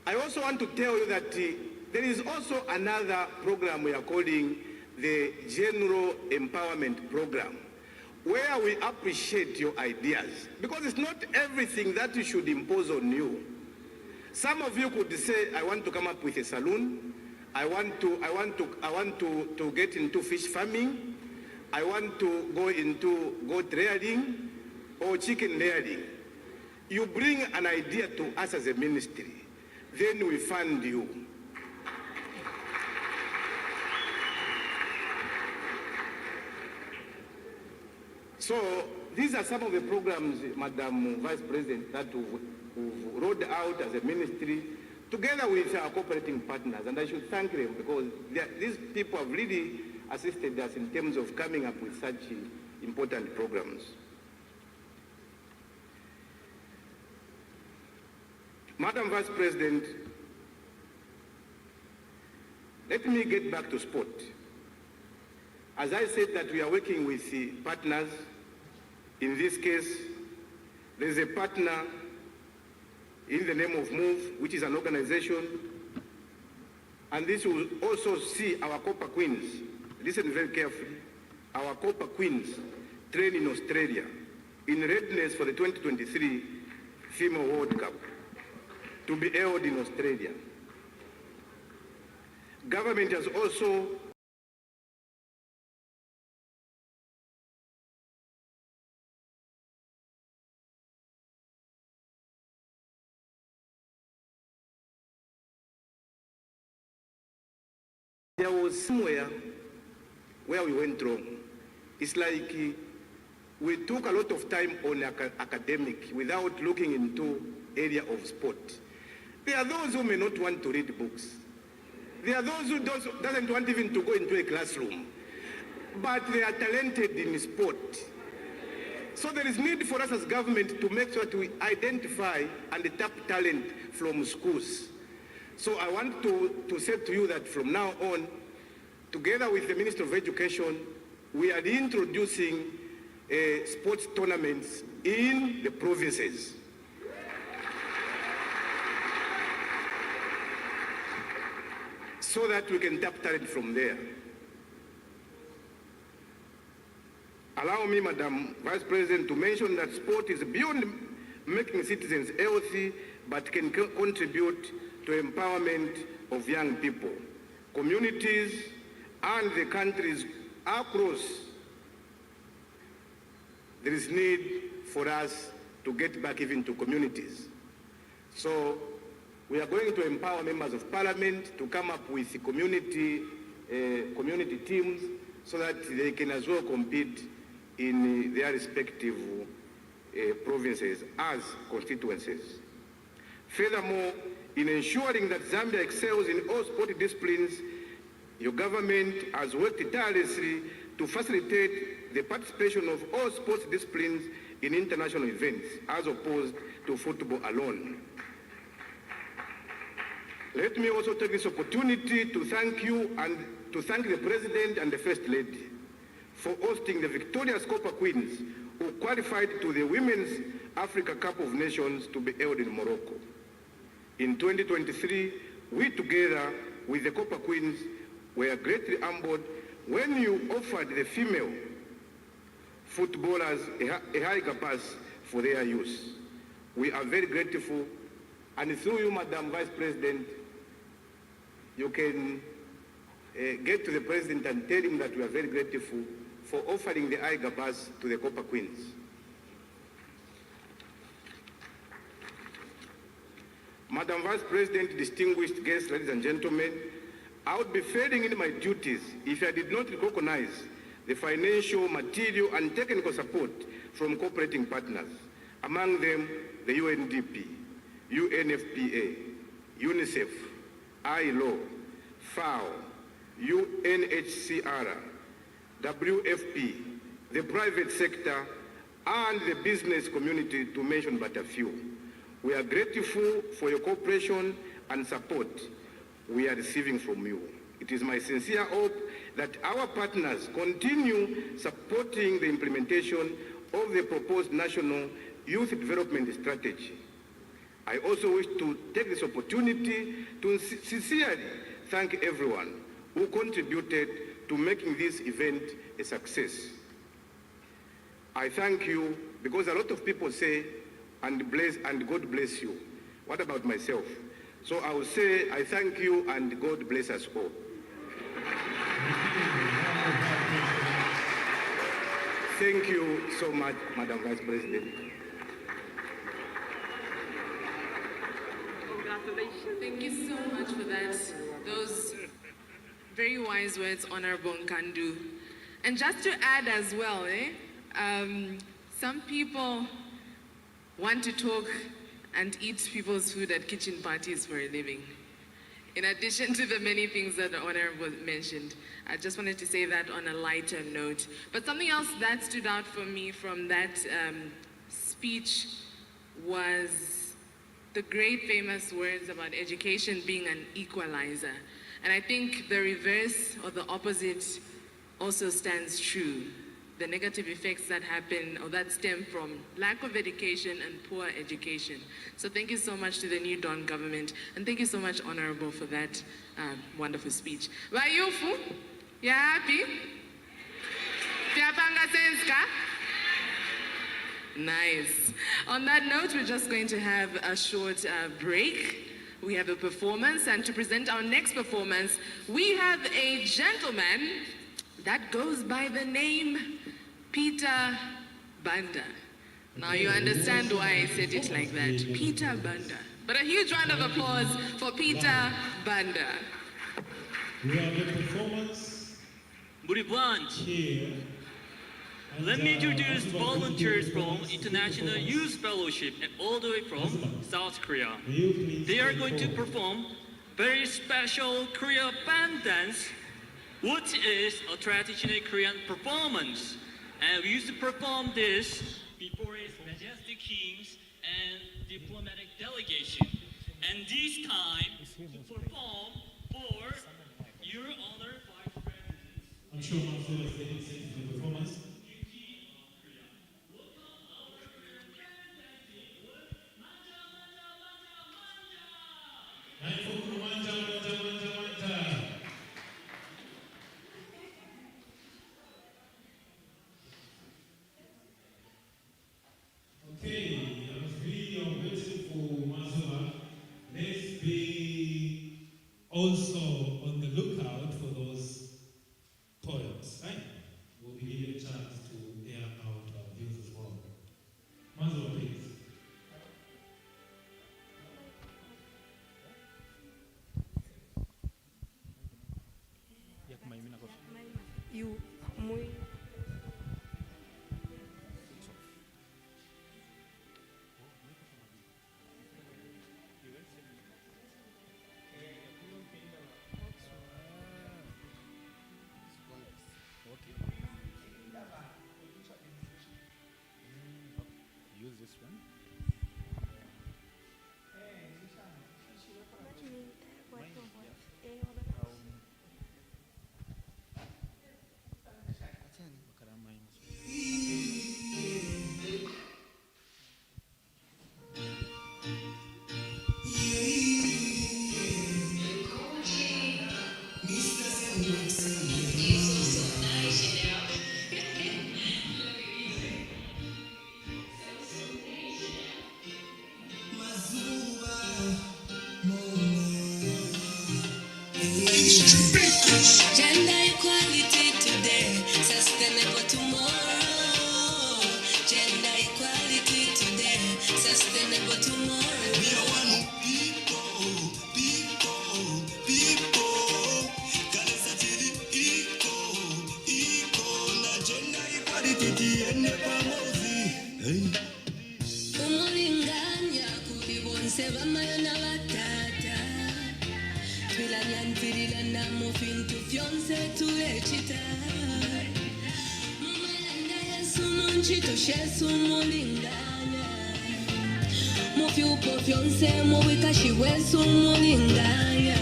I also want to tell you that there is also another program we are calling the General Empowerment Program, where we appreciate your ideas, because it's not everything that you should impose on you. Some of you could say, I want to come up with a saloon, I want to get into fish farming, I want to go into goat rearing or chicken rearing. You bring an idea to us as a ministry, then we fund you. So these are some of the programs, Madam Vice President, that we've rolled out as a ministry together with our cooperating partners, and I should thank them because these people have really assisted us in terms of coming up with such important programs. Madam Vice President, let me get back to sport. As I said that we are working with the partners, in this case, there is a partner in the name of MOVE, which is an organization, and this will also see our Copper Queens, listen very carefully, our Copper Queens train in Australia in readiness for the 2023 Female World Cup to be held in Australia. Government has also there was somewhere where we went wrong. It's like we took a lot of time on academic without looking into area of sport. There are those who may not want to read books. There are those who doesn't want even to go into a classroom, but they are talented in sport. So there is need for us as government to make sure that we identify and tap talent from schools. So I want to say to you that from now on, together with the Minister of Education, we are introducing sports tournaments in the provinces. So that we can tap talent from there. Allow me, Madam Vice President, to mention that sport is beyond making citizens healthy, but can contribute to empowerment of young people, communities, and the countries across. There is need for us to get back even to communities. So we are going to empower members of parliament to come up with community teams so that they can as well compete in their respective provinces as constituencies. Furthermore, in ensuring that Zambia excels in all sport disciplines, your government has worked tirelessly to facilitate the participation of all sports disciplines in international events, as opposed to football alone. Let me also take this opportunity to thank you and to thank the President and the First Lady for hosting the victorious Copper Queens who qualified to the Women's Africa Cup of Nations to be held in Morocco. In 2023, we together with the Copper Queens were greatly humbled when you offered the female footballers a higher pass for their use. We are very grateful, and through you, Madam Vice President, you can get to the President and tell him that we are very grateful for offering the higher pass to the Copper Queens. Madam Vice President, distinguished guests, ladies and gentlemen, I would be failing in my duties if I did not recognize the financial, material, and technical support from cooperating partners, among them the UNDP, UNFPA, UNICEF, ILO, FAO, UNHCR, WFP, the private sector, and the business community, to mention but a few. We are grateful for your cooperation and support we are receiving from you. It is my sincere hope that our partners continue supporting the implementation of the proposed National Youth Development Strategy. I also wish to take this opportunity to sincerely thank everyone who contributed to making this event a success. I thank you because a lot of people say, and God bless you. What about myself? So I will say, I thank you and God bless us all. Thank you so much, Madam Vice President. Congratulations. Thank you so much for that. Those very wise words, Honorable Kandu. And just to add as well, some people want to talk and eat people's food at kitchen parties for a living. In addition to the many things that the Honorable mentioned, I just wanted to say that on a lighter note. But something else that stood out for me from that speech was the great famous words about education being an equalizer. And I think the reverse or the opposite also stands true. The negative effects that happen or that stem from lack of education and poor education. So thank you so much to the New Dawn government, and thank you so much, Honorable, for that wonderful speech. Vayufu, you happy? Tiapanga senska? Nice. On that note, we're just going to have a short break. We have a performance, and to present our next performance, we have a gentleman that goes by the name Peter Banda. Now you understand why I said it like that. Peter Banda. But a huge round of applause for Peter Banda. We have a performance. Good here. Let me introduce volunteers from International Youth Fellowship and all the way from South Korea. They are going to perform very special Korea band dance, which is a traditional Korean performance. And we used to perform this before His Majestic Kings and diplomatic delegation. And this time, to perform for Your Honor Vice President. I'm sure Marcel is getting set for the performance. Okay, as we are waiting for Mazova, let's be also on the lookout for those poems, right? We'll be given a chance to air out our views as well. Mazova, please. You, muy. Use this one. Gender equality today, sustainable tomorrow. Gender equality today, sustainable tomorrow. We are one people, people, people. Kanisa tili iko na gender equality tiene pamozi. Umulinganya kuri bonse bamayona batata. Twilanyantirilana mufintu fyonse tulechita. Mumalanda Yesu munchito shesu mulinganya. Mufyupo fyonse muwikashi wesu mulinganya.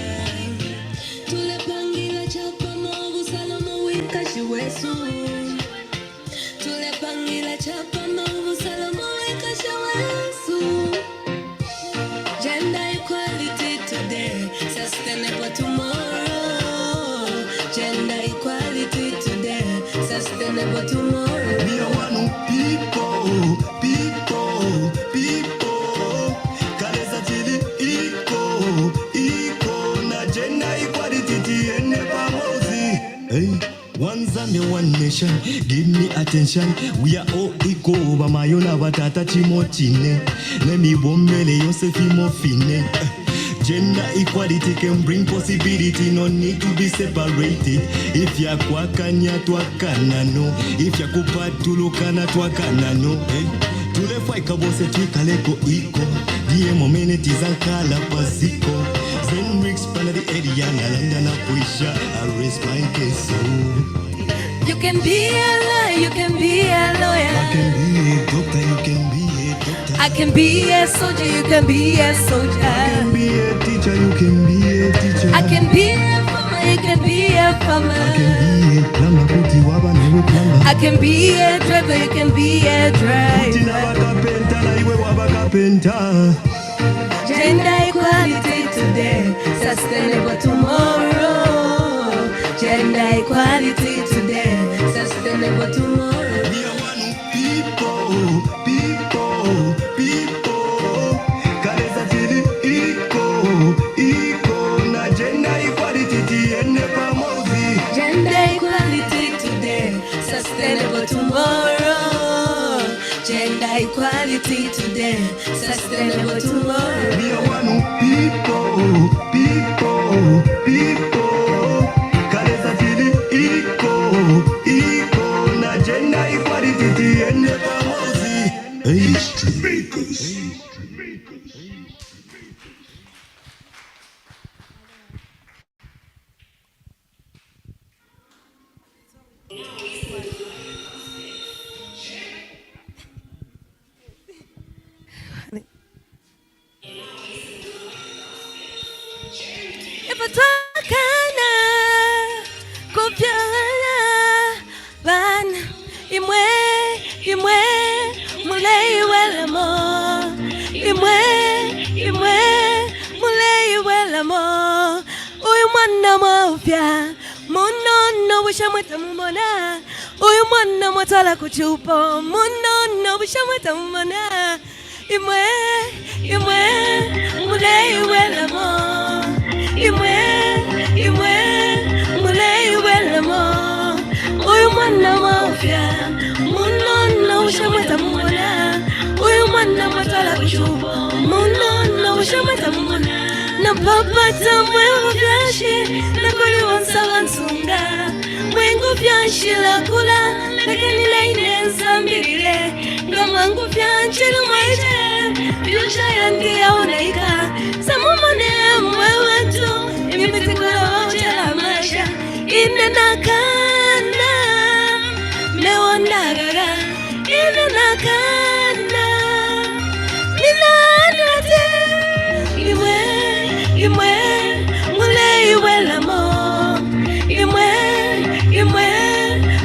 Tulepangila chapa mobusala muwikashi wesu. Tulepangila chapa mobusala muwikashi wesu. sustainable tomorrow. Me, I want people. Kaleza chili iko na gender equality tiene pamozi. Hey. One Zambia, one nation, give me attention. We are all equal. Bamayona batata chimochine. Let me bombele yosefi mofine. Gender equality can bring possibility. No need to be separated. If ya kwakanya twakana no. If ya kupatulukana twakana no. Tulefwa ikabose twikaleko iko. Die momeneti zankala pasiko. Zenrix pana the area nalanda na puisha. I raise my case. You can be a lawyer, you can be a lawyer. I can be a doctor, you can be a doctor. I can be a soldier, you can be a soldier. I can be a teacher, you can be a teacher. I can be a farmer, you can be a farmer. I can be a plumber, kuti waba na we plumber. I can be a driver, you can be a driver. Kuti na wakapenta na iwe wabakapenta. Gender equality today, sustainable tomorrow. Gender equality today, sustainable tomorrow. We are one people. Kaleza chili iko na gender equality tiene pamozi. Gender equality today, sustainable tomorrow. Gender equality today, sustainable tomorrow. We are one people. Kaleza chili iko na gender equality tiene pamozi. History makers. Ifatwakana kupyana bana imwe mulei welamo imwe mulei welamo uyu mwana mwafya munono wishamweta mumona uyu mwana mwatala kuchupo munono wishamweta mumona imwe mulei welamo imwe mulei welamo uyu mwana mwafya munono wishamweta mumona uyu mwana mwatala kuchupo munono wishamweta mumona na papata mwengu vyashi na kuli wansala nsunga mwengu vyashi la kula lakini laine nzambirile ngamangu vyanchilu maite vyusha yangi ya unaika samumone mwewetu imitikula wachela maisha inenakana mewandagaga inenakana nilanate imwe mulei welamo imwe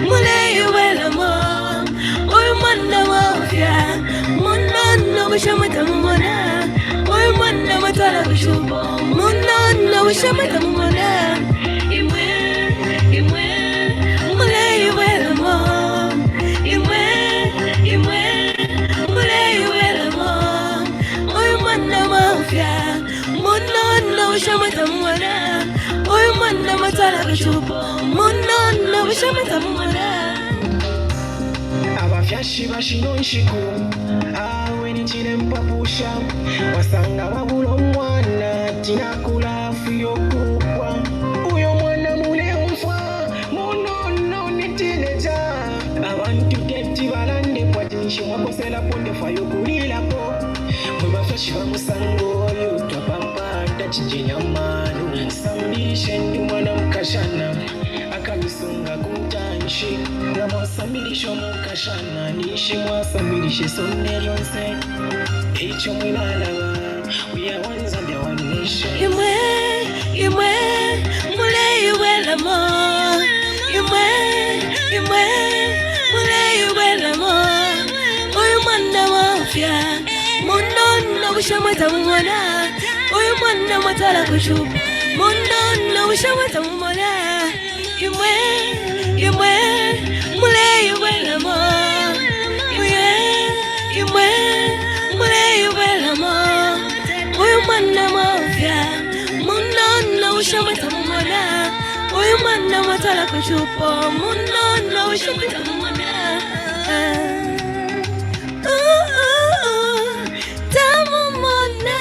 mulei welamo uyu mwana wafya munono wishamweta mumona uyu mwana mwatala kushubo munono wishamweta mumona imwe mulei welamo imwe mulei welamo uyu mwana wafya munono wishamweta mumona uyu mwana mwatala kushubo munono wishamweta mumona. Abafyashi bashino nshiku awe nichile mpapusha wasanga wabula omwana tinakula fiyo kupwa uyo mwana mule umfwa munono nitineja abantu keti balande pwatinshi mwakosela ponde fayo kulilako mwebafyashi bamusango yutwapapata chijenyamanu sambishe ndi mwana mkashana akamisunga kuntanshi ngamwasamilisho mukashana nishi mwasamilishe sonne lyonse echo mwilalaba uyawanza byawanishe imwe mulei welamo imwe mulei welamo uyu mwana wafya munono wishamweta mumona uyu mwana mwatala kushupa munono wishamweta mumona imwe mulei muleyubelamo muleyubelamo uyu mwana mwavya munono ushamwita mumona uyu mwana mwatala kuchupo munono ushamwita mumona tamumona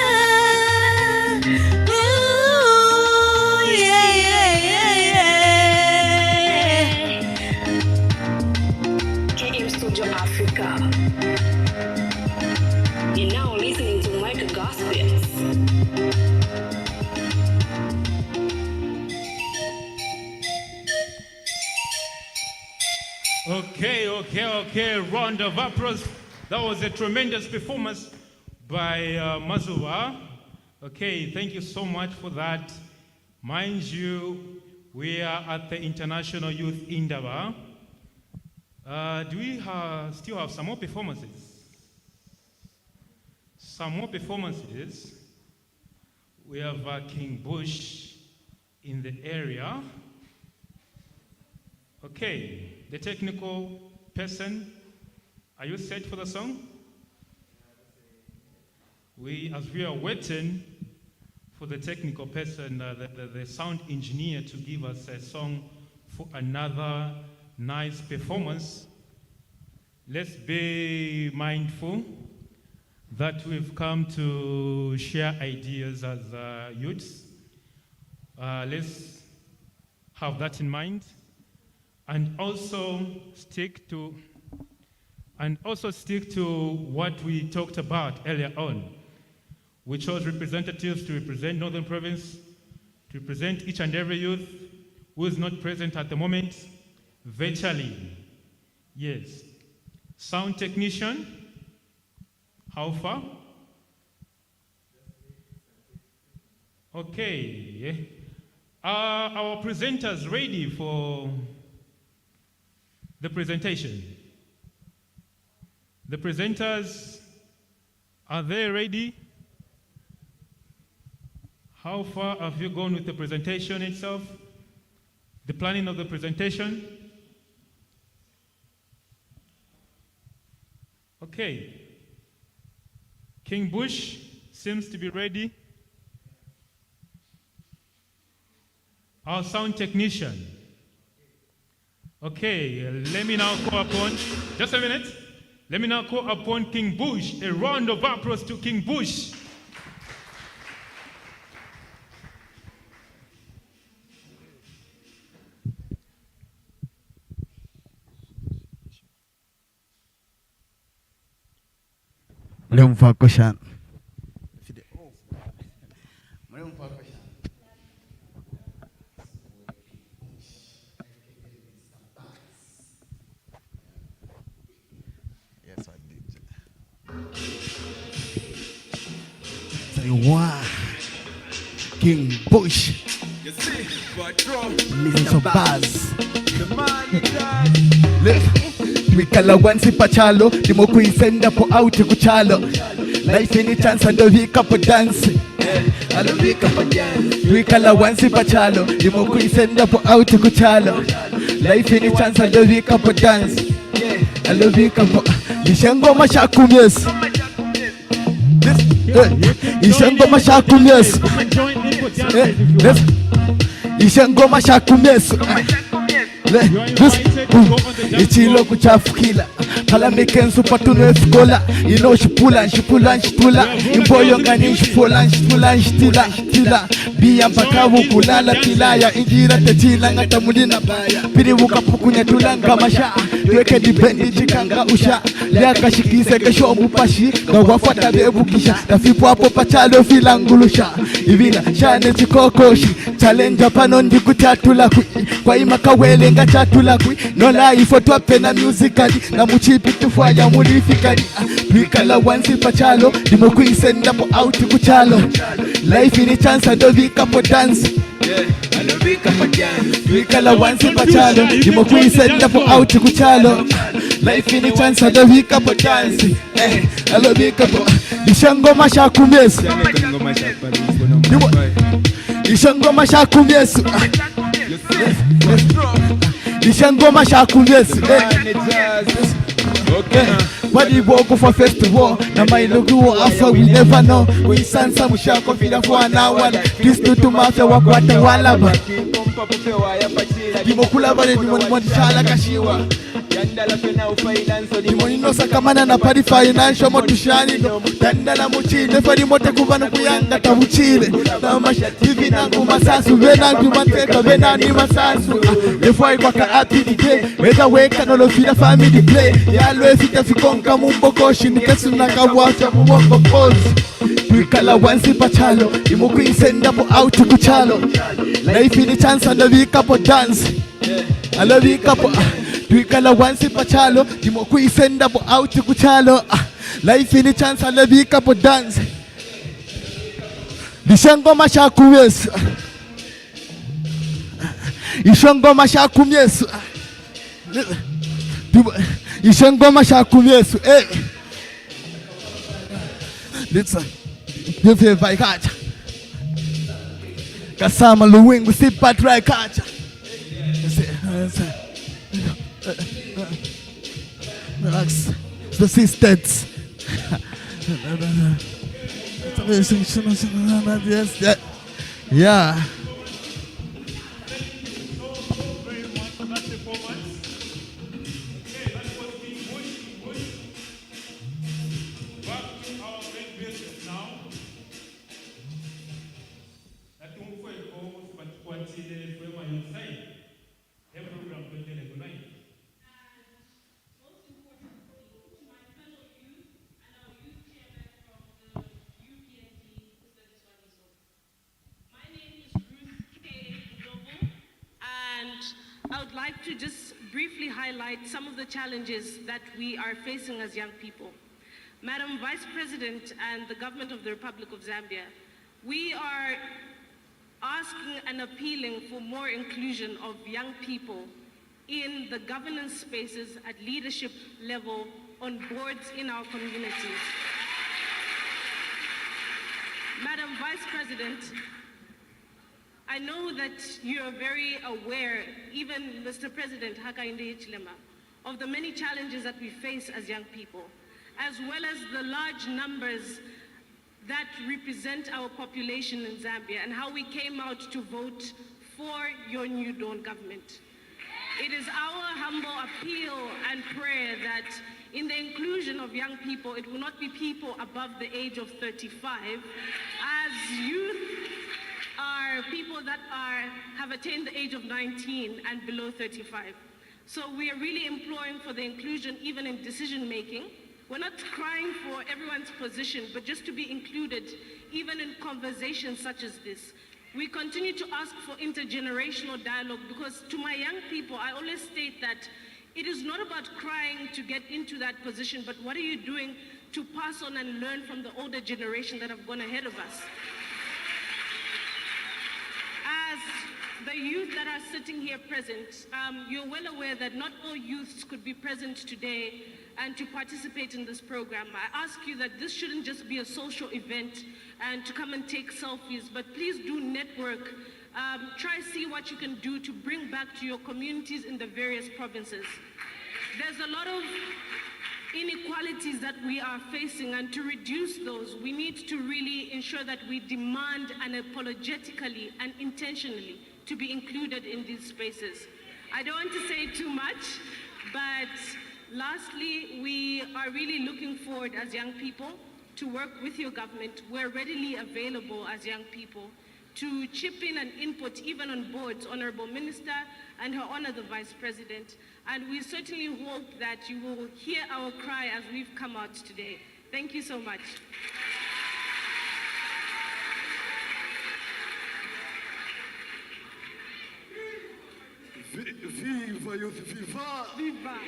Studio Africa. You're now listening to Michael Gospels. Okay. Round of applause. That was a tremendous performance by Mazuwa. Okay, thank you so much for that. Mind you, we are at the International Youth Indaba. Do we still have some more performances? Some more performances. We have King Bush in the area. Okay, the technical person, are you set for the song? As we are waiting for the technical person, the sound engineer to give us a song for another nice performance. Let's be mindful that we've come to share ideas as youths. Let's have that in mind, and also stick to what we talked about earlier on. We chose representatives to represent Northern Province, to represent each and every youth who is not present at the moment virtually. Yes. Sound technician, how far? Okay. Are our presenters ready for the presentation? The presenters, are they ready? How far have you gone with the presentation itself? The planning of the presentation? Okay. King Bush seems to be ready. Our sound technician. Okay, let me now call upon, just a minute. Let me now call upon King Bush. A round of applause to King Bush. Yes, I did. Say, wow. King Bush. You see, Patron. Listen to Buzz. The man you got. Twikala wansi pachalo ndimo kuisenda po out kuchalo life ni chance ndo vika po dance Alubika po dance. Twikala wansi pachalo ndimo kuisenda po out kuchalo life ni chance ndo vika po dance alubika po lishengo mashakumyesu ishengo mashakumyesu ishengo mashakumyesu ichilo kuchafukila palamikensu patuno efukola ino shipula imboyo ngani shipula biya mpaka vukulala pilaya injira techila ngata mulina baya pirivuka pukunya tulanga masha tweke dipendi chikanga usha liaka shikise kesho mupashi gawafata bebukisha tafipu hapo pachalo filangulusha ivila shane chikokoshi challenge pano ndikutatula kwa imakawele nga chatula no life twape na musically na muchipi tufanya mulifikali twikala wansi pachalo ndimo kuisenda po out kuchalo life ni chance ndo vika po dance twikala wansi pachalo ndimo kuisenda po out kuchalo life ni chance ndo vika po dance alobika po ishangoma shakumyesu ishangoma shakumyesu Lishangoma shakumyesu. Okay. What do you walk for festival? Now my logo after we never know. We send some shako fila for an hour. This to mafia wakwata walaba. Dimokula bale dimoni chala kashiwa. Dimoni no sakamana na pari financial motushani no. Dandala muchile fari mote kubana kuyanga tabuchile. Na masha TV nangu masasu vena kumanteka vena ni masasu. Before I waka happy day, weza weka no lo fila family play. Yalwe fita fikonka mumbokoshi nikesu nakawasha muwongo pose. Tuikala wansi pachalo, imuku isenda po out kuchalo. Life in the chance and the week up dance. I love you couple. Tuikala wansi pachalo, imuku isenda po out kuchalo. Life in the chance and the week up dance. Lishangoma shakumyesu. Ishangoma shakumyesu. Ishangoma shakumyesu. Eh. Listen. You feel like kacha. Kasama luwingu si patra kacha. Relax. The sisters. Yes, yeah. I would like to just briefly highlight some of the challenges that we are facing as young people. Madam Vice President and the government of the Republic of Zambia, we are asking and appealing for more inclusion of young people in the governance spaces at leadership level on boards in our communities. Madam Vice President, I know that you're very aware, even Mr. President Hakainde Hichilema, of the many challenges that we face as young people, as well as the large numbers that represent our population in Zambia and how we came out to vote for your New Dawn government. It is our humble appeal and prayer that in the inclusion of young people, it will not be people above the age of 35, as youth are people that have attained the age of 19 and below 35. So we are really imploring for the inclusion even in decision making. We're not crying for everyone's position, but just to be included even in conversations such as this. We continue to ask for intergenerational dialogue because to my young people, I always state that it is not about crying to get into that position, but what are you doing to pass on and learn from the older generation that have gone ahead of us? As the youth that are sitting here present, you're well aware that not all youths could be present today and to participate in this program. I ask you that this shouldn't just be a social event and to come and take selfies, but please do network. Try see what you can do to bring back to your communities in the various provinces. There's a lot of inequalities that we are facing, and to reduce those, we need to really ensure that we demand unapologetically and intentionally to be included in these spaces. I don't want to say too much, but lastly, we are really looking forward as young people to work with your government. We're readily available as young people to chip in and input even on boards, Honorable Minister and Her Honor the Vice President. And we certainly hope that you will hear our cry as we've come out today. Thank you so much. Viva youth, viva! Viva!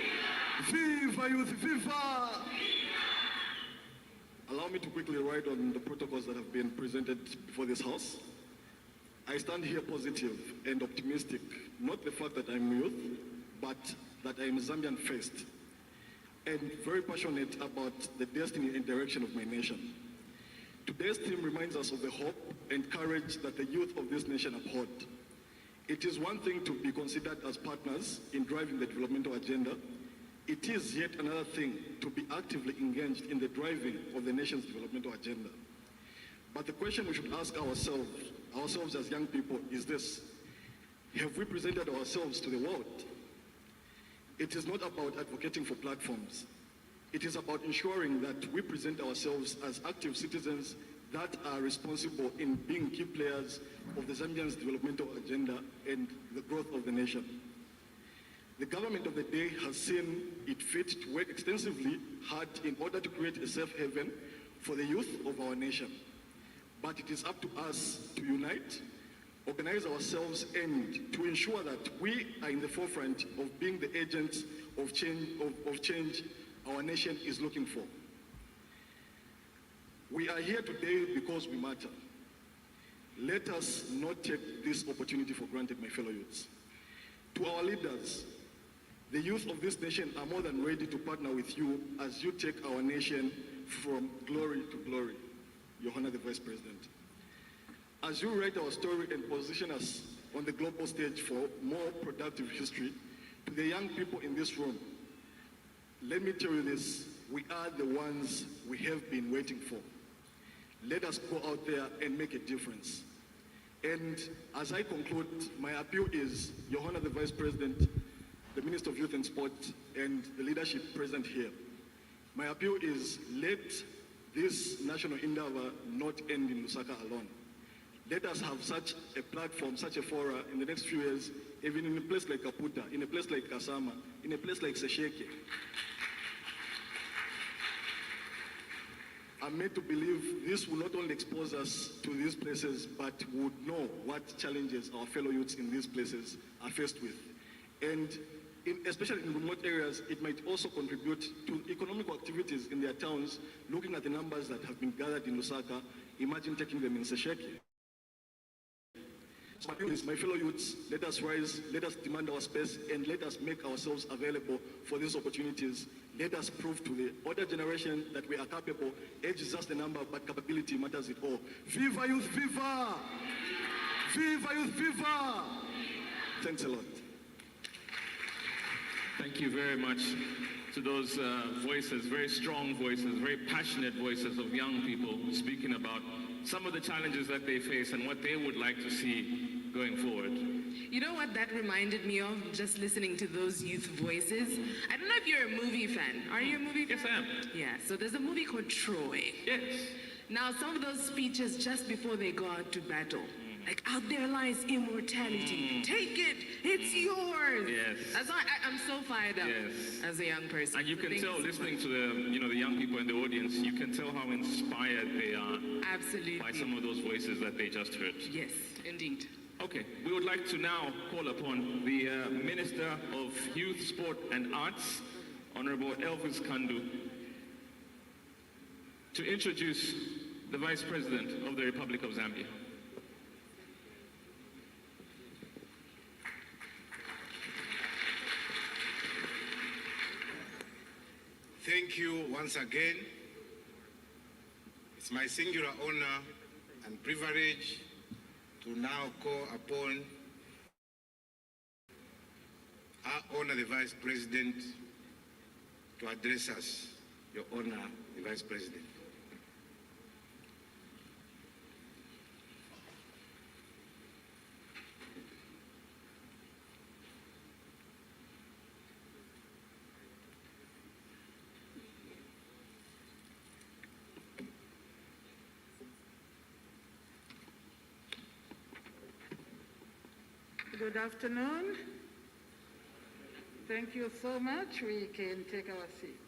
Viva youth, viva! Allow me to quickly write on the protocols that have been presented before this House. I stand here positive and optimistic, not the fact that I'm youth, but that I'm Zambian first, and very passionate about the destiny and direction of my nation. Today's theme reminds us of the hope and courage that the youth of this nation uphold. It is one thing to be considered as partners in driving the developmental agenda. It is yet another thing to be actively engaged in the driving of the nation's developmental agenda. But the question we should ask ourselves as young people is this: have we presented ourselves to the world? It is not about advocating for platforms. It is about ensuring that we present ourselves as active citizens that are responsible in being key players of the Zambian's developmental agenda and the growth of the nation. The government of the day has seen it fit to work extensively hard in order to create a safe haven for the youth of our nation. But it is up to us to unite, organize ourselves, and to ensure that we are in the forefront of being the agents of change our nation is looking for. We are here today because we matter. Let us not take this opportunity for granted, my fellow youths. To our leaders, the youth of this nation are more than ready to partner with you as you take our nation from glory to glory. Your Honor, the Vice President. As you write our story and position us on the global stage for more productive history, to the young people in this room, let me tell you this: we are the ones we have been waiting for. Let us go out there and make a difference. And as I conclude, my appeal is, Your Honor, the Vice President, the Minister of Youth and Sport, and the leadership present here. My appeal is, let this national Indaba not end in Lusaka alone. Let us have such a platform, such a fora in the next few years, even in a place like Kaputa, in a place like Kasama, in a place like Sesheke. I'm made to believe this will not only expose us to these places, but would know what challenges our fellow youths in these places are faced with. And especially in remote areas, it might also contribute to economic activities in their towns. Looking at the numbers that have been gathered in Lusaka, imagine taking them in Sesheke. So my fellow youths, let us rise, let us demand our space, and let us make ourselves available for these opportunities. Let us prove to the older generation that we are capable. Age is just a number, but capability matters it all. Viva youth, viva! Viva youth, viva! Thanks a lot. Thank you very much to those voices, very strong voices, very passionate voices of young people speaking about some of the challenges that they face and what they would like to see going forward. You know what that reminded me of, just listening to those youth voices? I don't know if you're a movie fan. Are you a movie fan? Yes, I am. Yeah, so there's a movie called Troy. Yes. Now, some of those speeches just before they go out to battle, like, out there lies immortality. Take it, it's yours. Yes. That's why I'm so fired up as a young person. And you So can thank tell, so listening much. to the young people in the audience, you can tell how inspired they are Absolutely. by some of those voices that they just heard. Yes, indeed. Okay, we would like to now call upon the Minister of Youth, Sport and Arts, Honorable Elvis Kandu, to introduce the Vice President of the Republic of Zambia. Thank you once again. It's my singular honor and privilege to now call upon our honor, the Vice President, to address us. Your honor, the Vice President. Good afternoon. Thank you so much. We can take our seats.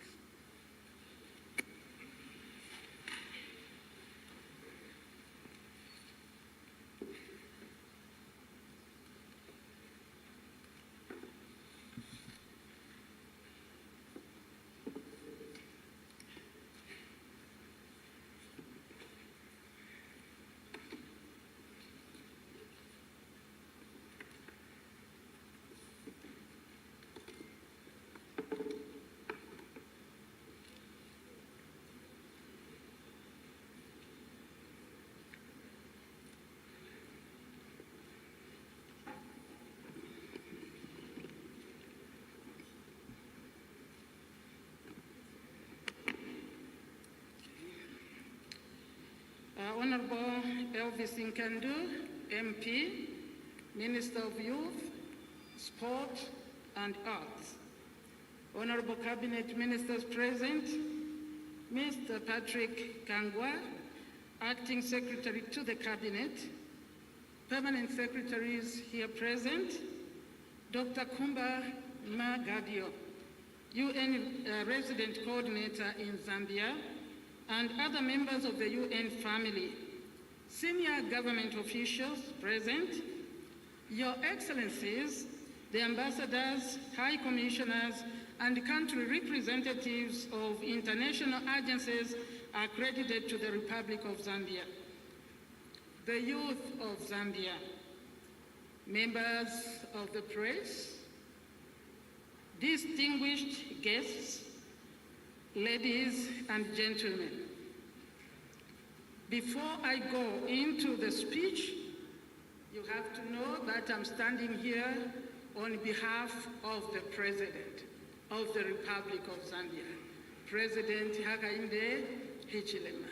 Honorable Elvis Kandu, MP, Minister of Youth, Sport and Arts. Honorable Cabinet Ministers present, Mr. Patrick Kangwa, Acting Secretary to the Cabinet, Permanent Secretaries here present, Dr. Kumba Magadio, UN Resident Coordinator in Zambia, and other members of the UN family, senior government officials present, Your Excellencies, the ambassadors, high commissioners, and country representatives of international agencies accredited to the Republic of Zambia, the youth of Zambia, members of the press, distinguished guests, ladies and gentlemen. Before I go into the speech, you have to know that I'm standing here on behalf of the President of the Republic of Zambia, President Hakainde Hichilema.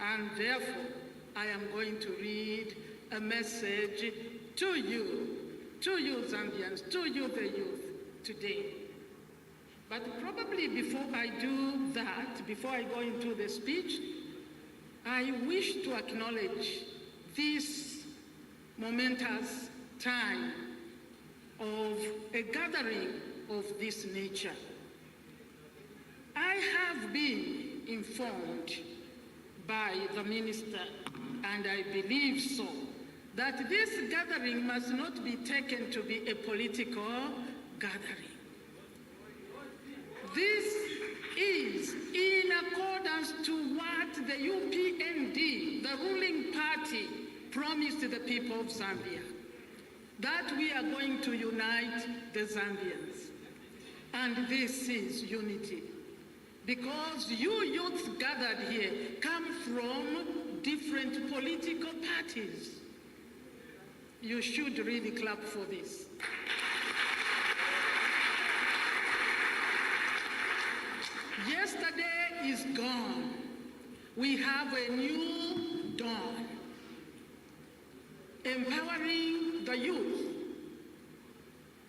And therefore, I am going to read a message to you Zambians, to you the youth today. But probably before I do that, before I go into the speech, I wish to acknowledge this momentous time of a gathering of this nature. I have been informed by the minister, and I believe so, that this gathering must not be taken to be a political gathering. This is in accordance to what the UPND, the ruling party, promised the people of Zambia, that we are going to unite the Zambians. And this is unity. Because you youths gathered here come from different political parties. You should really clap for this. Yesterday is gone. We have a new dawn. Empowering the youth.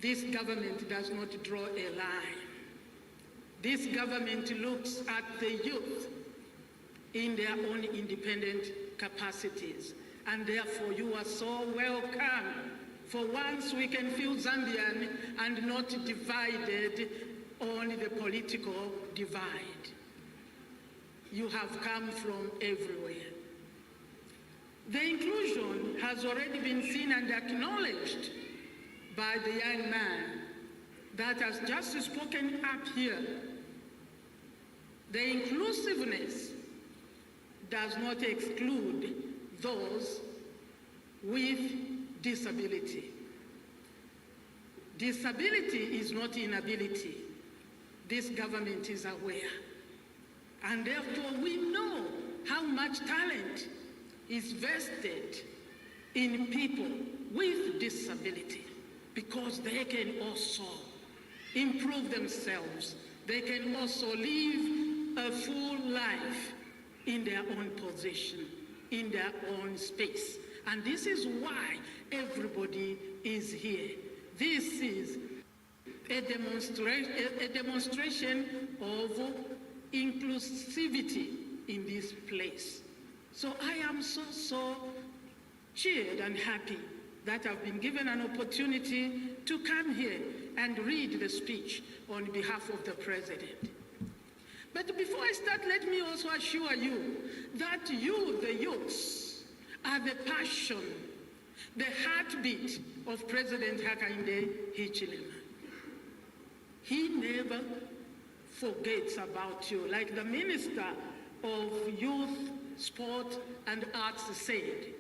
This government does not draw a line. This government looks at the youth in their own independent capacities. And therefore you are so welcome. For once we can feel Zambian and not divided on the political divide. You have come from everywhere. The inclusion has already been seen and acknowledged by the young man that has just spoken up here. The inclusiveness does not exclude those with disability. Disability is not inability. This government is aware. And therefore we know how much talent is vested in people with disability, because they can also improve themselves. They can also live a full life in their own position, in their own space. And this is why everybody is here. This is a demonstration of inclusivity in this place. So I am so cheered and happy that I've been given an opportunity to come here and read the speech on behalf of the President. But before I start, let me also assure you that you, the youths, are the passion, the heartbeat of President Hakainde Hichilema. He never forgets about you. Like the Minister of Youth, Sport and Arts said,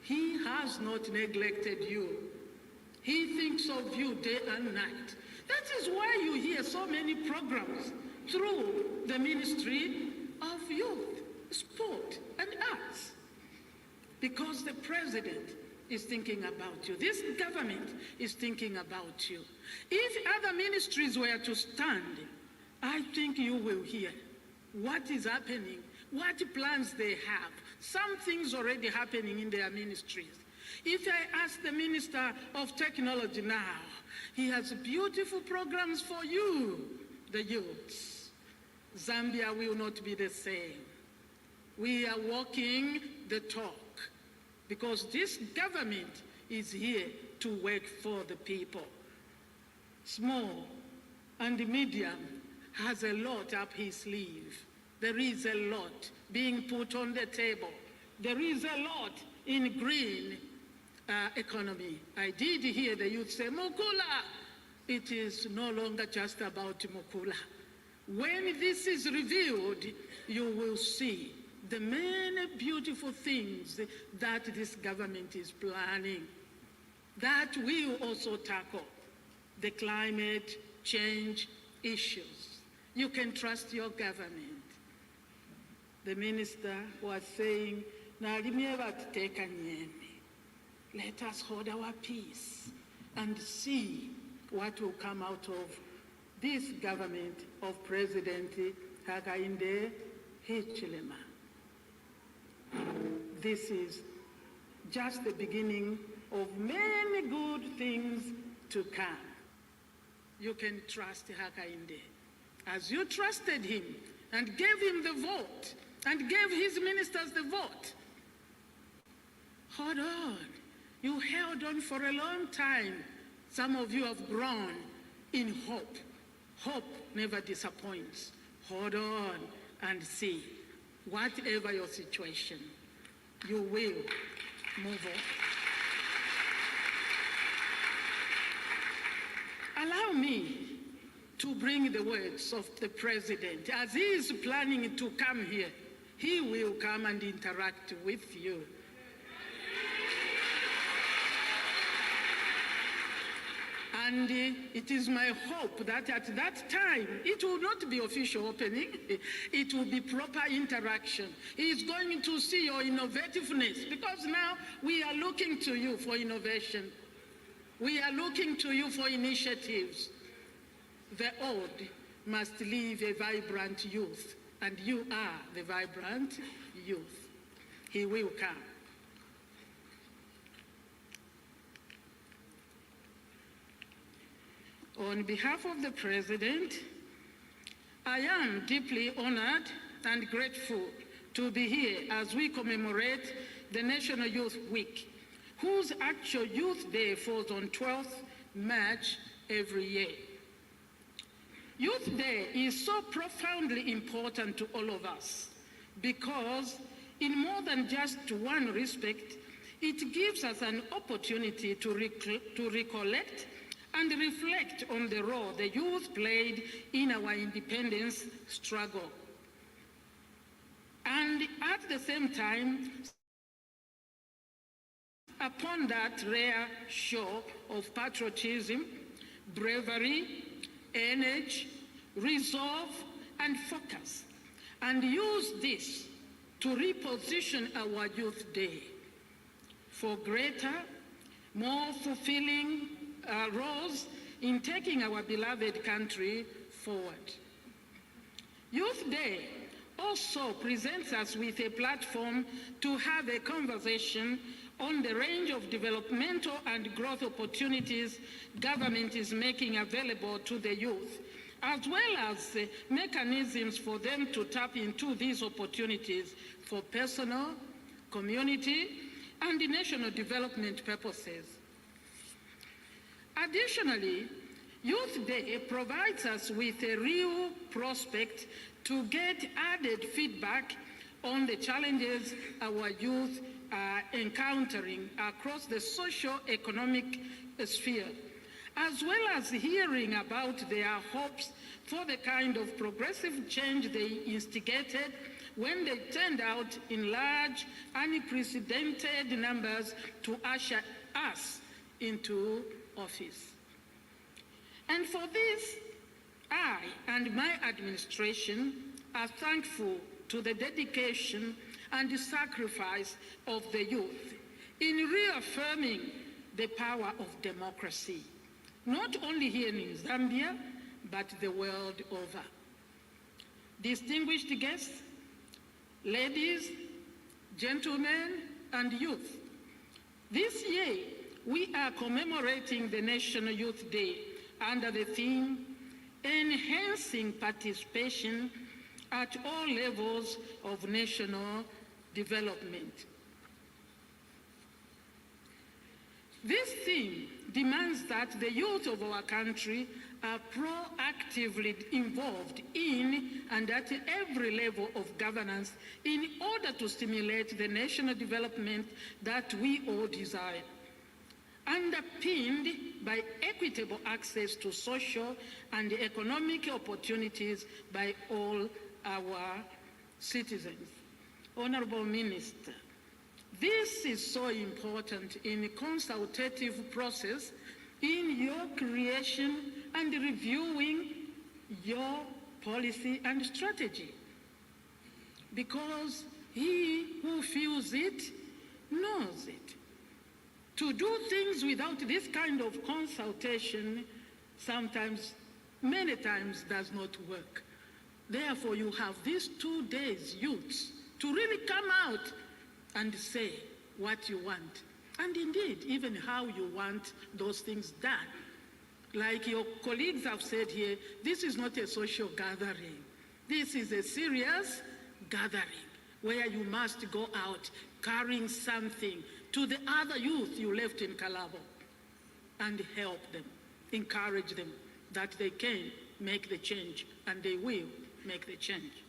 he has not neglected you. He thinks of you day and night. That is why you hear so many programs through the Ministry of Youth, Sport and Arts. Because the President is thinking about you. This government is thinking about you. If other ministries were to stand, I think you will hear what is happening what plans they have. Some things already happening in their ministries. If I ask the Minister of Technology now, he has beautiful programs for you, the youths. Zambia will not be the same. We are walking the talk because this government is here to work for the people. Small and medium has a lot up his sleeve. There is a lot being put on the table. There is a lot in green economy. I did hear the youth say, Mukula. It is no longer just about Mukula. When this is revealed, you will see the many beautiful things that this government is planning that will also tackle the climate change issues. You can trust your government. The minister was saying, let us hold our peace and see what will come out of this government of President Hakainde Hichilema. This is just the beginning of many good things to come. You can trust Hakainde as you trusted him and gave him the vote and gave his ministers the vote. Hold on. You held on for a long time. Some of you have grown in hope. Hope never disappoints. Hold on and see. Whatever your situation, you will move on. Allow me to bring the words of the president. As he is planning to come here, he will come and interact with you. And it is my hope that at that time, it will not be official opening, it will be proper interaction. He is going to see your innovativeness, because now we are looking to you for innovation. We are looking to you for initiatives. The old must live a vibrant youth, and you are the vibrant youth. He will come. On behalf of the President, I am deeply honored and grateful to be here as we commemorate the National Youth Week, whose actual Youth Day falls on 12th March every year. Youth Day is so profoundly important to all of us because in more than just one respect, it gives us an opportunity to recollect and reflect on the role the youth played in our independence struggle. And at the same time, upon that rare show of patriotism, bravery, energy, resolve, and focus, and use this to reposition our Youth Day for greater, more fulfilling roles in taking our beloved country forward. Youth Day also presents us with a platform to have a conversation on the range of developmental and growth opportunities government is making available to the youth, as well as mechanisms for them to tap into these opportunities for personal, community, and national development purposes. Additionally, Youth Day provides us with a real prospect to get added feedback on the challenges our youth are encountering across the socio-economic sphere, as well as hearing about their hopes for the kind of progressive change they instigated when they turned out in large, unprecedented numbers to usher us into office. And for this, I and my administration are thankful to the dedication and the sacrifice of the youth in reaffirming the power of democracy, not only here in Zambia, but the world over. Distinguished guests, ladies, gentlemen, and youth. This year, we are commemorating the National Youth Day under the theme, Enhancing Participation at All Levels of National Development. This theme demands that the youth of our country are proactively involved in and at every level of governance in order to stimulate the national development that we all desire, underpinned by equitable access to social and economic opportunities by all our citizens. Honorable Minister, this is so important in the consultative process in your creation and reviewing your policy and strategy. Because he who feels it knows it. To do things without this kind of consultation sometimes, many times, does not work. Therefore, you have these 2 days, youths, to really come out and say what you want. And indeed, even how you want those things done. Like your colleagues have said here, this is not a social gathering. This is a serious gathering where you must go out carrying something to the other youth you left in Kalabo and help them, encourage them that they can make the change and they will make the change.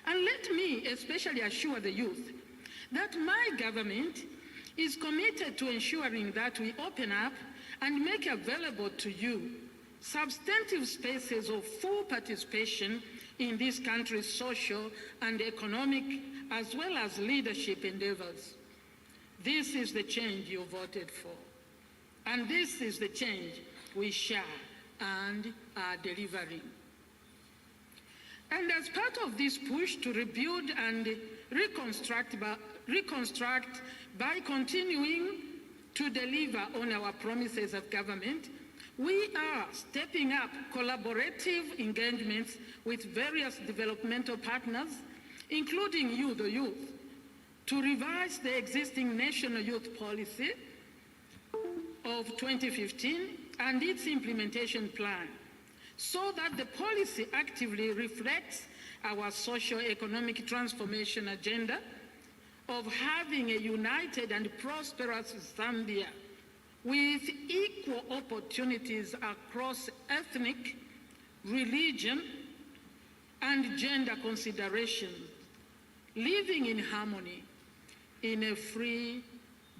And let me especially assure the youth that my government is committed to ensuring that we open up and make available to you substantive spaces of full participation in this country's social and economic as well as leadership endeavors. This is the change you voted for, and this is the change we share and are delivering. And as part of this push to rebuild and reconstruct by continuing to deliver on our promises of government, we are stepping up collaborative engagements with various developmental partners, including you, the youth, to revise the existing National Youth Policy of 2015 and its implementation plan, so that the policy actively reflects our socio-economic transformation agenda of having a united and prosperous Zambia with equal opportunities across ethnic, religion, and gender considerations, living in harmony in a free,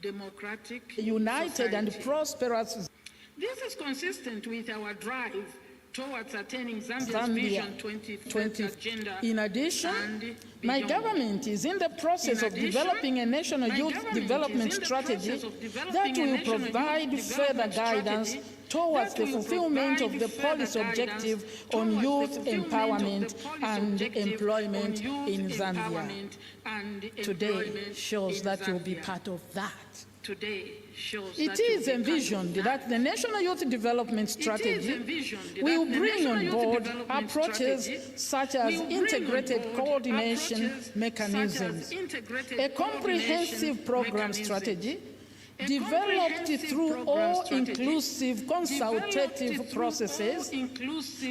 democratic, united and society. prosperous This is consistent with our drive towards attaining Zambia's Vision 2030 agenda. In addition, and my beyond. government is in the process of developing a national youth development strategy that will provide further guidance towards the fulfillment of the policy objective on youth empowerment and employment in Zambia. Today shows that you'll be part of that. Today shows It that is you'll be envisioned that the National Youth Development Strategy will bring on board approaches such as integrated coordination mechanisms, a comprehensive program strategy developed through all-inclusive consultative processes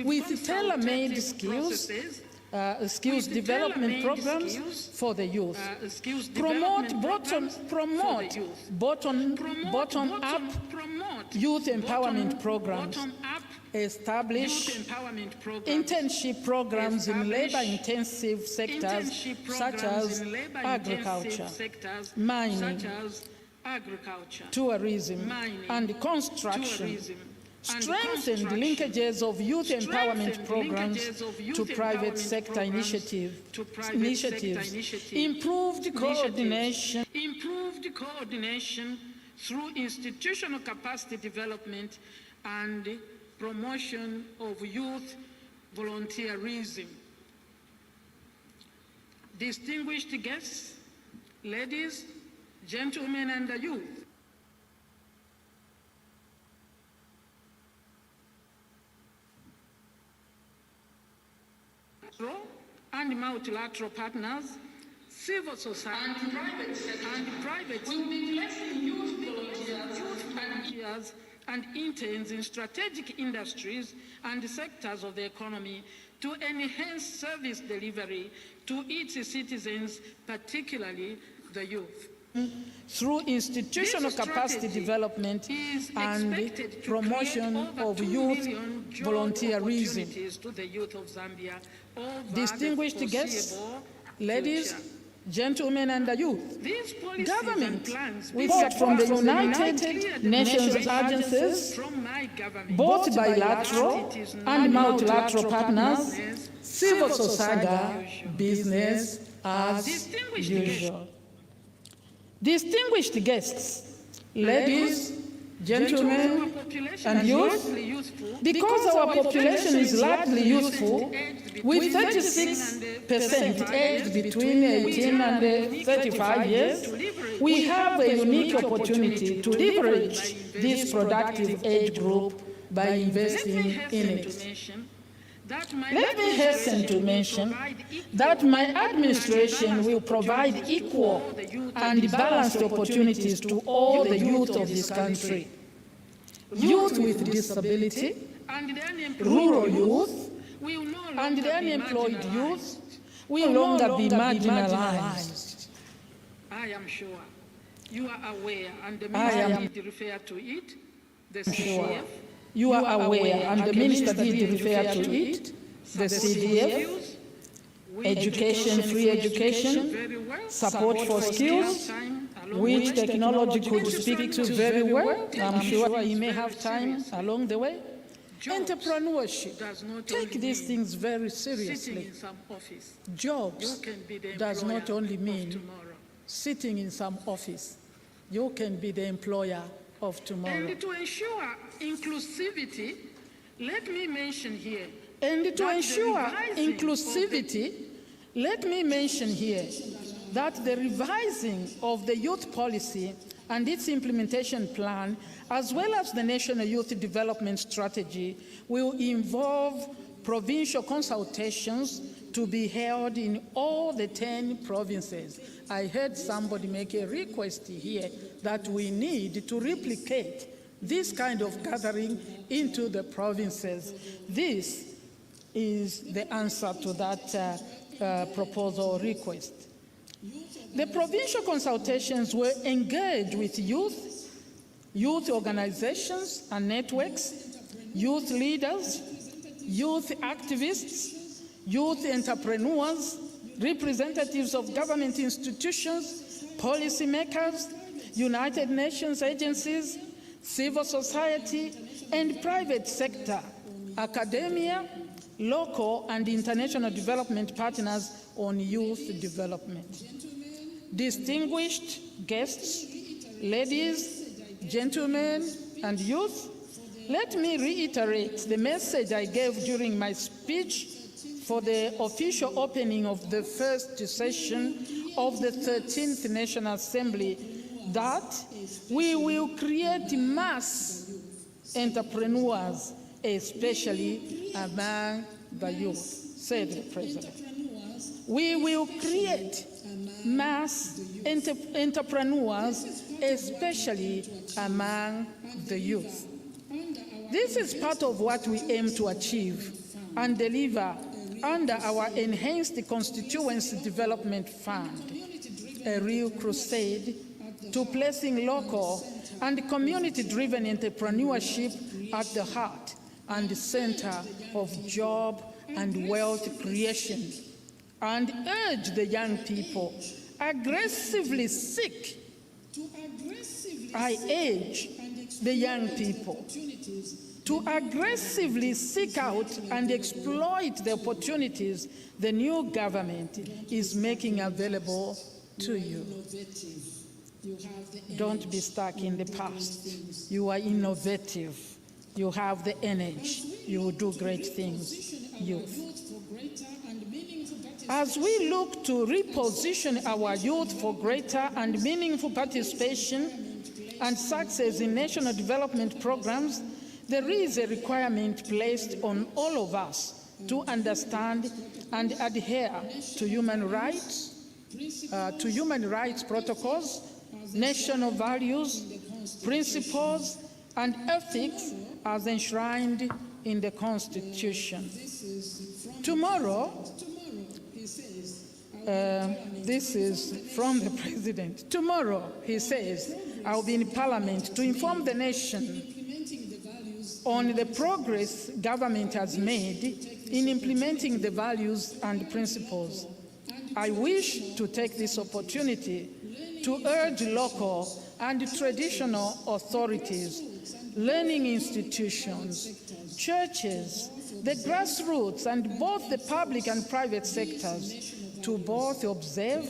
with tailor-made skills development programs for the youth. Promote bottom-up youth empowerment programs. Establish internship programs in labor-intensive sectors such as agriculture, mining, tourism, and construction. Strengthen the linkages of youth empowerment programs to private sector initiatives. Improved coordination through institutional capacity development and promotion of youth volunteerism. Distinguished guests, ladies, gentlemen, and the youth, and multilateral partners, civil society, and private will be placing youth volunteers and interns in strategic industries and sectors of the economy to enhance service delivery to its citizens, particularly the youth. Through institutional capacity development and promotion of youth volunteerism. To the youth of Zambia over Distinguished the guests, foreseeable ladies, future. gentlemen, and the youth, These policies government, and plans both from the United Nations agencies, from my government, both bilateral and multilateral partners, civil society, business as usual. Distinguished guests, ladies, gentlemen, and youth, because our population is largely youthful, with 36% aged between 18 and 35 years, we have a unique opportunity to leverage this productive age group by investing in it. Let me hasten to mention that my administration will provide equal and balanced opportunities to all the youth of this country. Youth with disability, rural youth, and the unemployed youth will no longer be marginalized. I am sure you are aware, and the minister did refer to it, the CDF. You are aware, and the minister did refer to it, the CDF, education, free education, support for skills, which technology could speak to very well. I'm sure he may have time along the way. Entrepreneurship, take these things very seriously. Jobs does not only mean sitting in some office. You can be the employer of tomorrow. And to ensure inclusivity, let me mention here. And to ensure inclusivity, let me mention here that the revising of the youth policy and its implementation plan, as well as the National Youth Development Strategy, will involve provincial consultations to be held in all the 10 provinces. I heard somebody make a request here that we need to replicate this kind of gathering into the provinces. This is the answer to that proposal or request. The provincial consultations will engage with youth organizations and networks, youth leaders, youth activists, youth entrepreneurs, representatives of government institutions, policymakers, United Nations agencies, civil society, and private sector, academia, local and international development partners on youth development. Distinguished guests, ladies, gentlemen, and youth, let me reiterate the message I gave during my speech for the official opening of the first session of the 13th National Assembly, that we will create mass entrepreneurs, especially among the youth, said the President. We will create mass entrepreneurs, especially among the youth. This is part of what we aim to achieve and deliver under our enhanced Constituency Development Fund, a real crusade to placing local and community-driven entrepreneurship at the heart and the center of job and wealth creation, and urge the young people aggressively seek, I urge the young people to aggressively seek out and exploit the opportunities the new government is making available to you. Don't be stuck in the past. You are innovative. You have the energy. You will do great things, youth. As we look to reposition our youth for greater and meaningful participation and success in national development programs, there is a requirement placed on all of us to understand and adhere to human rights protocols, national values, principles, and ethics as enshrined in the Constitution. Tomorrow, this is from the President. Tomorrow, he says, I'll be in Parliament to inform the nation on the progress government has made in implementing the values and principles. I wish to take this opportunity to urge local and traditional authorities, learning institutions, churches, the grassroots, and both the public and private sectors to both observe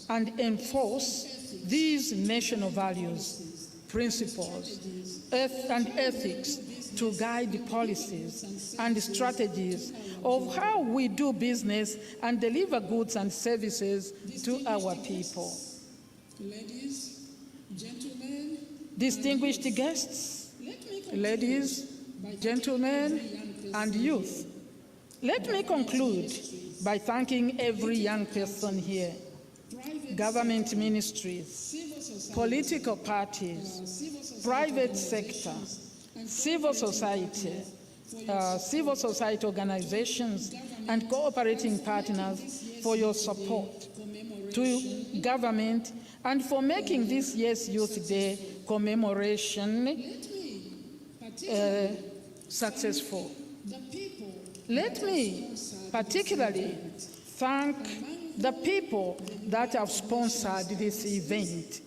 and enforce these national values, principles, and ethics to guide policies and strategies of how we do business and deliver goods and services to our people. Ladies, gentlemen, distinguished guests, ladies, gentlemen, and youth, let me conclude by thanking every young person here, government ministries, political parties, private sector, civil society organizations, and cooperating partners for your support to government and for making this year's Youth Day commemoration successful. Let me particularly thank the people that have sponsored this event,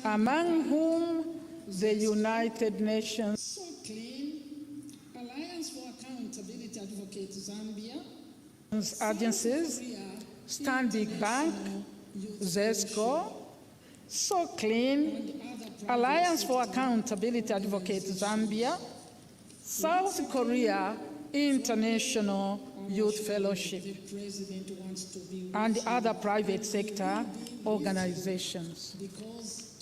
among whom the United Nations Alliance for Accountability Advocate Zambia, agencies, Stanbic Bank, ZESCO, So Clean, Alliance for Accountability Advocate Zambia, South Korea International Youth Fellowship, and other private sector organizations.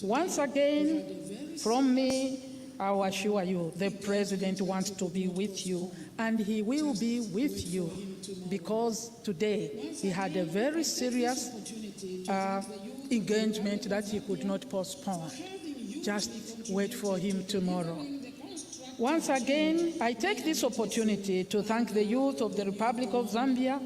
Once again, from me, I assure you, the President wants to be with you, and he will be with you, because today he had a very serious engagement that he could not postpone. Just wait for him tomorrow. Once again, I take this opportunity to thank the youth of the Republic of Zambia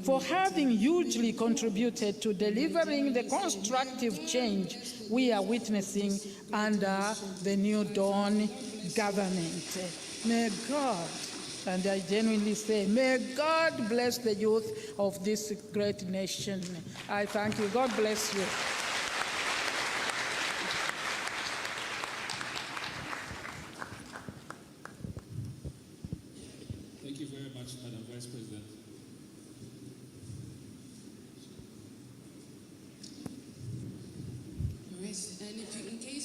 for having hugely contributed to delivering the constructive change we are witnessing under the New Dawn government. May God, and I genuinely say, may God bless the youth of this great nation. I thank you. God bless you. Thank you very much, Madam Vice President.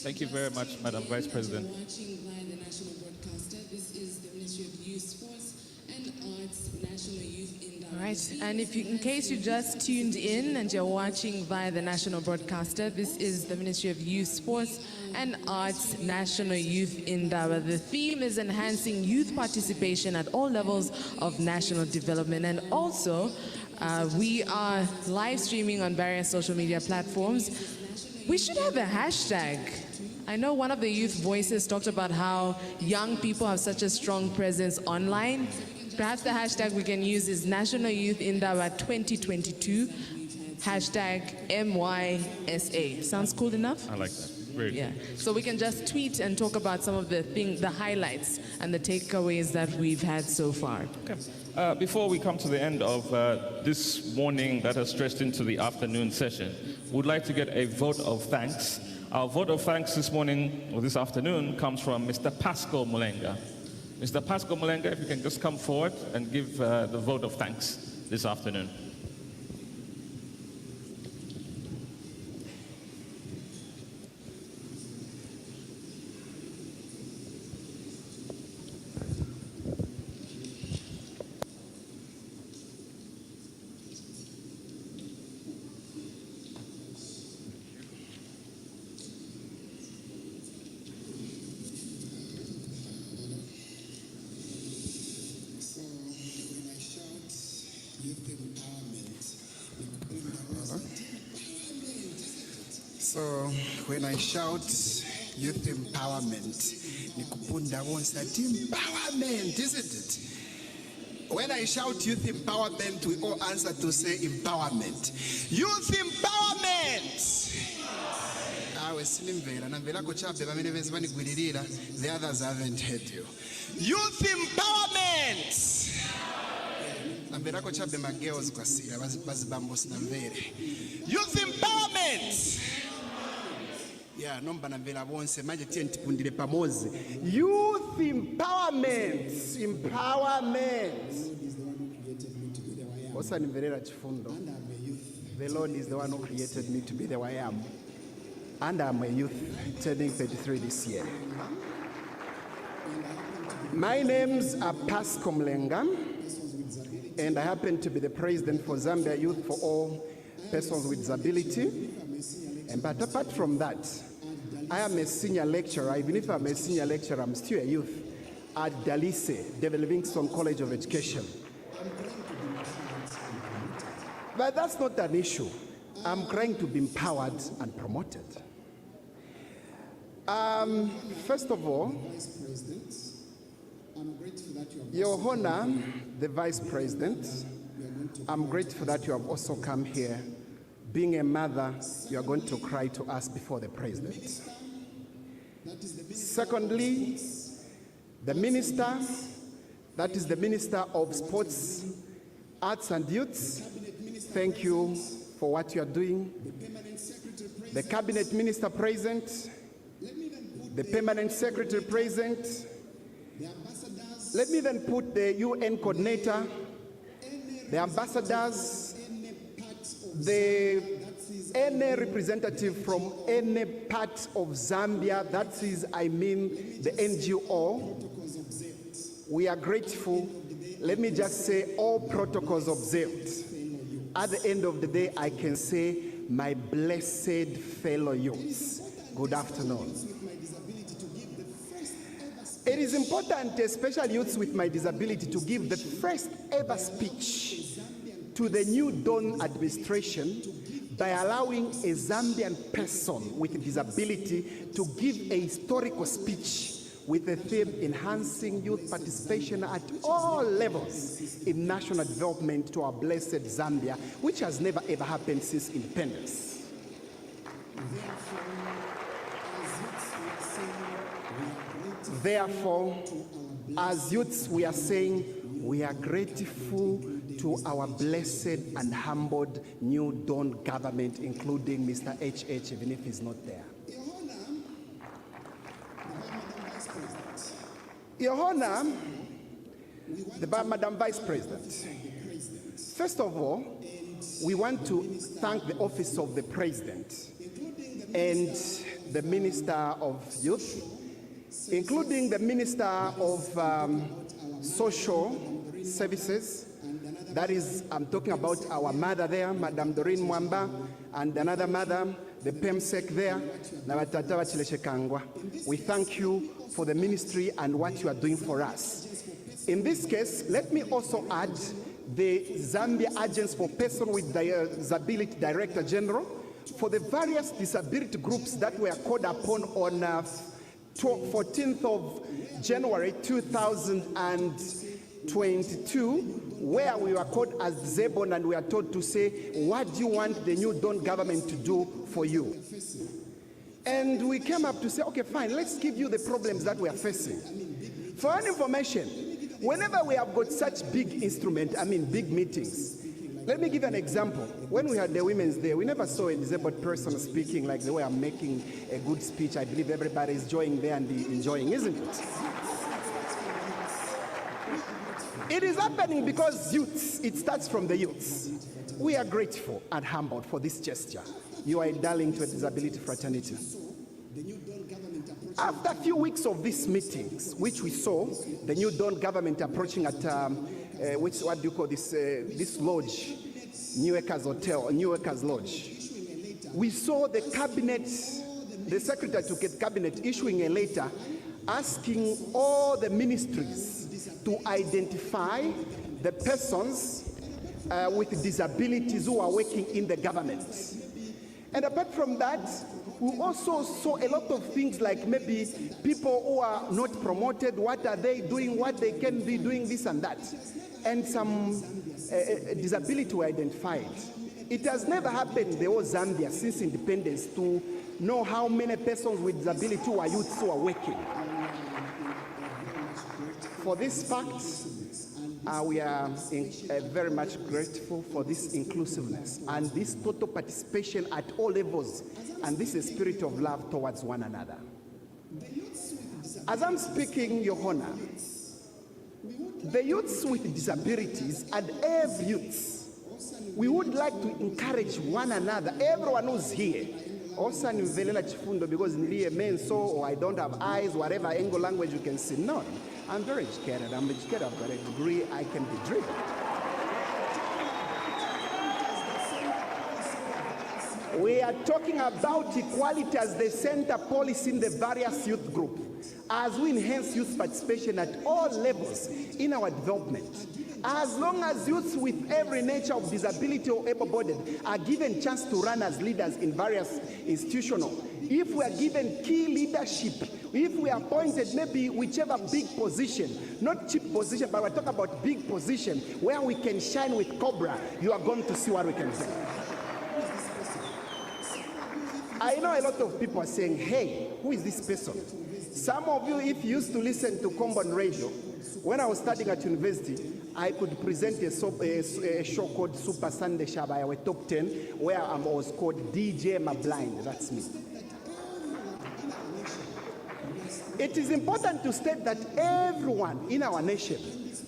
Thank you very much, Madam Vice President. Watching via the national broadcaster, this is the Ministry of Youth, Sports and Arts National Youth Indaba. All right, and in case you just tuned in and you're watching via the national broadcaster, this is the Ministry of Youth, Sports and Arts National Youth Indaba. The theme is enhancing youth participation at all levels of national development, and also we are live streaming on various social media platforms. We should have a hashtag. I know one of the youth voices talked about how young people have such a strong presence online. Perhaps the hashtag we can use is National Youth Indaba 2022, hashtag MYSA. Sounds cool enough? I like that. Very Yeah. cool. So we can just tweet and talk about some of the highlights and the takeaways that we've had so far. Okay. Before we come to the end of this morning that has stretched into the afternoon session, we'd like to get a vote of thanks. Our vote of thanks this morning, or this afternoon, comes from Mr. Pascal Mulenga. Mr. Pascal Mulenga, if you can just come forward and give the vote of thanks this afternoon. So when I shout So when I shout youth empowerment, nikupunda won't empowerment, isn't it? When I shout youth empowerment, we all answer to say empowerment. Youth empowerment! The others haven't heard you. Youth empowerment! Youth empowerment! Yeah, nomba nambela bonse manje tie ntipundile pamozi. Youth empowerment. Empowerment. Osa nimverera chifundo. The Lord is the one who created me to be the way I am. And I'm a youth turning 33 this year. My names are Pasco Mlenga, and I happen to be the president for Zambia Youth for All Persons with Disability. But apart from that, I am a senior lecturer. Even if I'm a senior lecturer, I'm still a youth at Dalise, David Livingstone College of Education. But that's not an issue. I'm trying to be empowered and promoted. First of all, Your Honor, the Vice President, I'm grateful that you have also come here. Being a mother, you are going to cry to us before the President. Secondly, the Minister, that is the Minister of Sports, Arts and Youth, thank you for what you are doing. The Cabinet Minister present, the Permanent Secretary present. Let me then put the UN coordinator, the ambassadors, any representative from any part of Zambia, that is, I mean, the NGO. We are grateful. Let me just say all protocols observed. At the end of the day, I can say, my blessed fellow youths, good afternoon. It is important, especially youths with my disability, to give the first ever speech to the new Dawn administration by allowing a Zambian person with a disability to give a historical speech with the theme enhancing youth participation at all levels in national development to our blessed Zambia, which has never ever happened since independence. Therefore, as youths, we are saying we are grateful to our blessed and humbled new Dawn government, including Mr. HH, even if he's not there. Your Honor, Madam Vice President, first of all, we want to thank the Office of the President and the Minister of Youth, including the Minister of Social Services. That is, I'm talking about our mother there, Madam Doreen Mwamba, and another mother, the PEMSEC there. We thank you for the ministry and what you are doing for us. In this case, let me also add the Zambia Agents for Persons with Disability Director General for the various disability groups that were called upon on 14th of January 2022, where we were called as disabled and we are told to say, what do you want the new Dawn government to do for you? And we came up to say, okay, fine, let's give you the problems that we are facing. For our information, whenever we have got such big instruments, big meetings, let me give an example. When we had the Women's Day, we never saw a disabled person speaking like the way I'm making a good speech. I believe everybody is joining there and enjoying, isn't it? It is happening because youths, it starts from the youths. We are grateful and humbled for this gesture. You are a darling to a disability fraternity. After a few weeks of these meetings, which we saw the new Dawn government approaching at, what do you call this, this lodge, New Acres Hotel, New Acres Lodge, we saw the cabinet, the secretary to cabinet issuing a letter asking all the ministries to identify the persons with disabilities who are working in the government. And apart from that, we also saw a lot of things like maybe people who are not promoted, what are they doing, what they can be doing, this and that. And some disability were identified. It has never happened in the whole Zambia since independence to know how many persons with disability who are youths who are working. For this fact, we are very much grateful for this inclusiveness and this total participation at all levels, and this is a spirit of love towards one another. As I'm speaking, Your Honor, the youths with disabilities and every youth, we would like to encourage one another, everyone who's here. Also, because or I don't have eyes, whatever angle language you can see. No, I'm very educated. I'm educated. I've got a degree. I can be driven. We are talking about equality as the center policy in the various youth groups, as we enhance youth participation at all levels in our development. As long as youths with every nature of disability or able-bodied are given chance to run as leaders in various institutional, if we are given key leadership, if we are appointed maybe whichever big position, not cheap position, but we're talking about big position where we can shine with Cobra, you are going to see what we can do. I know a lot of people are saying, hey, who is this person? Some of you, if you used to listen to Combon Radio, when I was studying at university, I could present a show called Super Sunday Shaba, our top 10, where I was called DJ Blind. That's me. It is important to state that everyone in our nation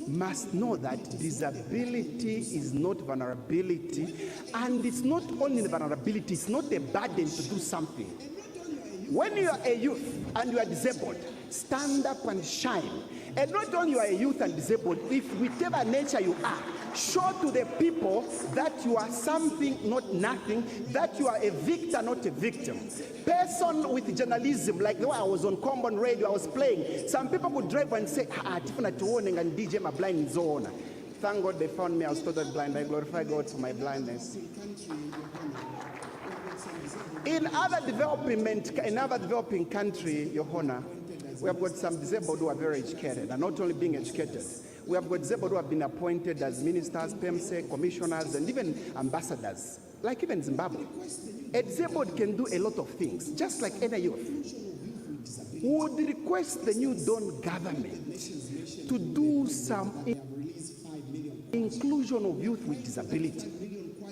must know that disability is not vulnerability, and it's not only vulnerability, it's not a burden to do something. When you are a youth and you are disabled, stand up and shine. And not only you are a youth and disabled, if whichever nature you are, show to the people that you are something, not nothing, that you are a victor, not a victim. Person with journalism, like the way I was on Combon Radio, I was playing, some people would drive and say, Tifana warning and DJ my blind zone. Thank God they found me, I was totally blind. I glorify God for my blindness. In other developing country, Your Honor, we have got some disabled who are very educated, and not only being educated, we have got disabled who have been appointed as ministers, PMC, commissioners, and even ambassadors, like even Zimbabwe. A disabled can do a lot of things, just like any youth. We would request the new Dawn government to do some inclusion of youth with disability.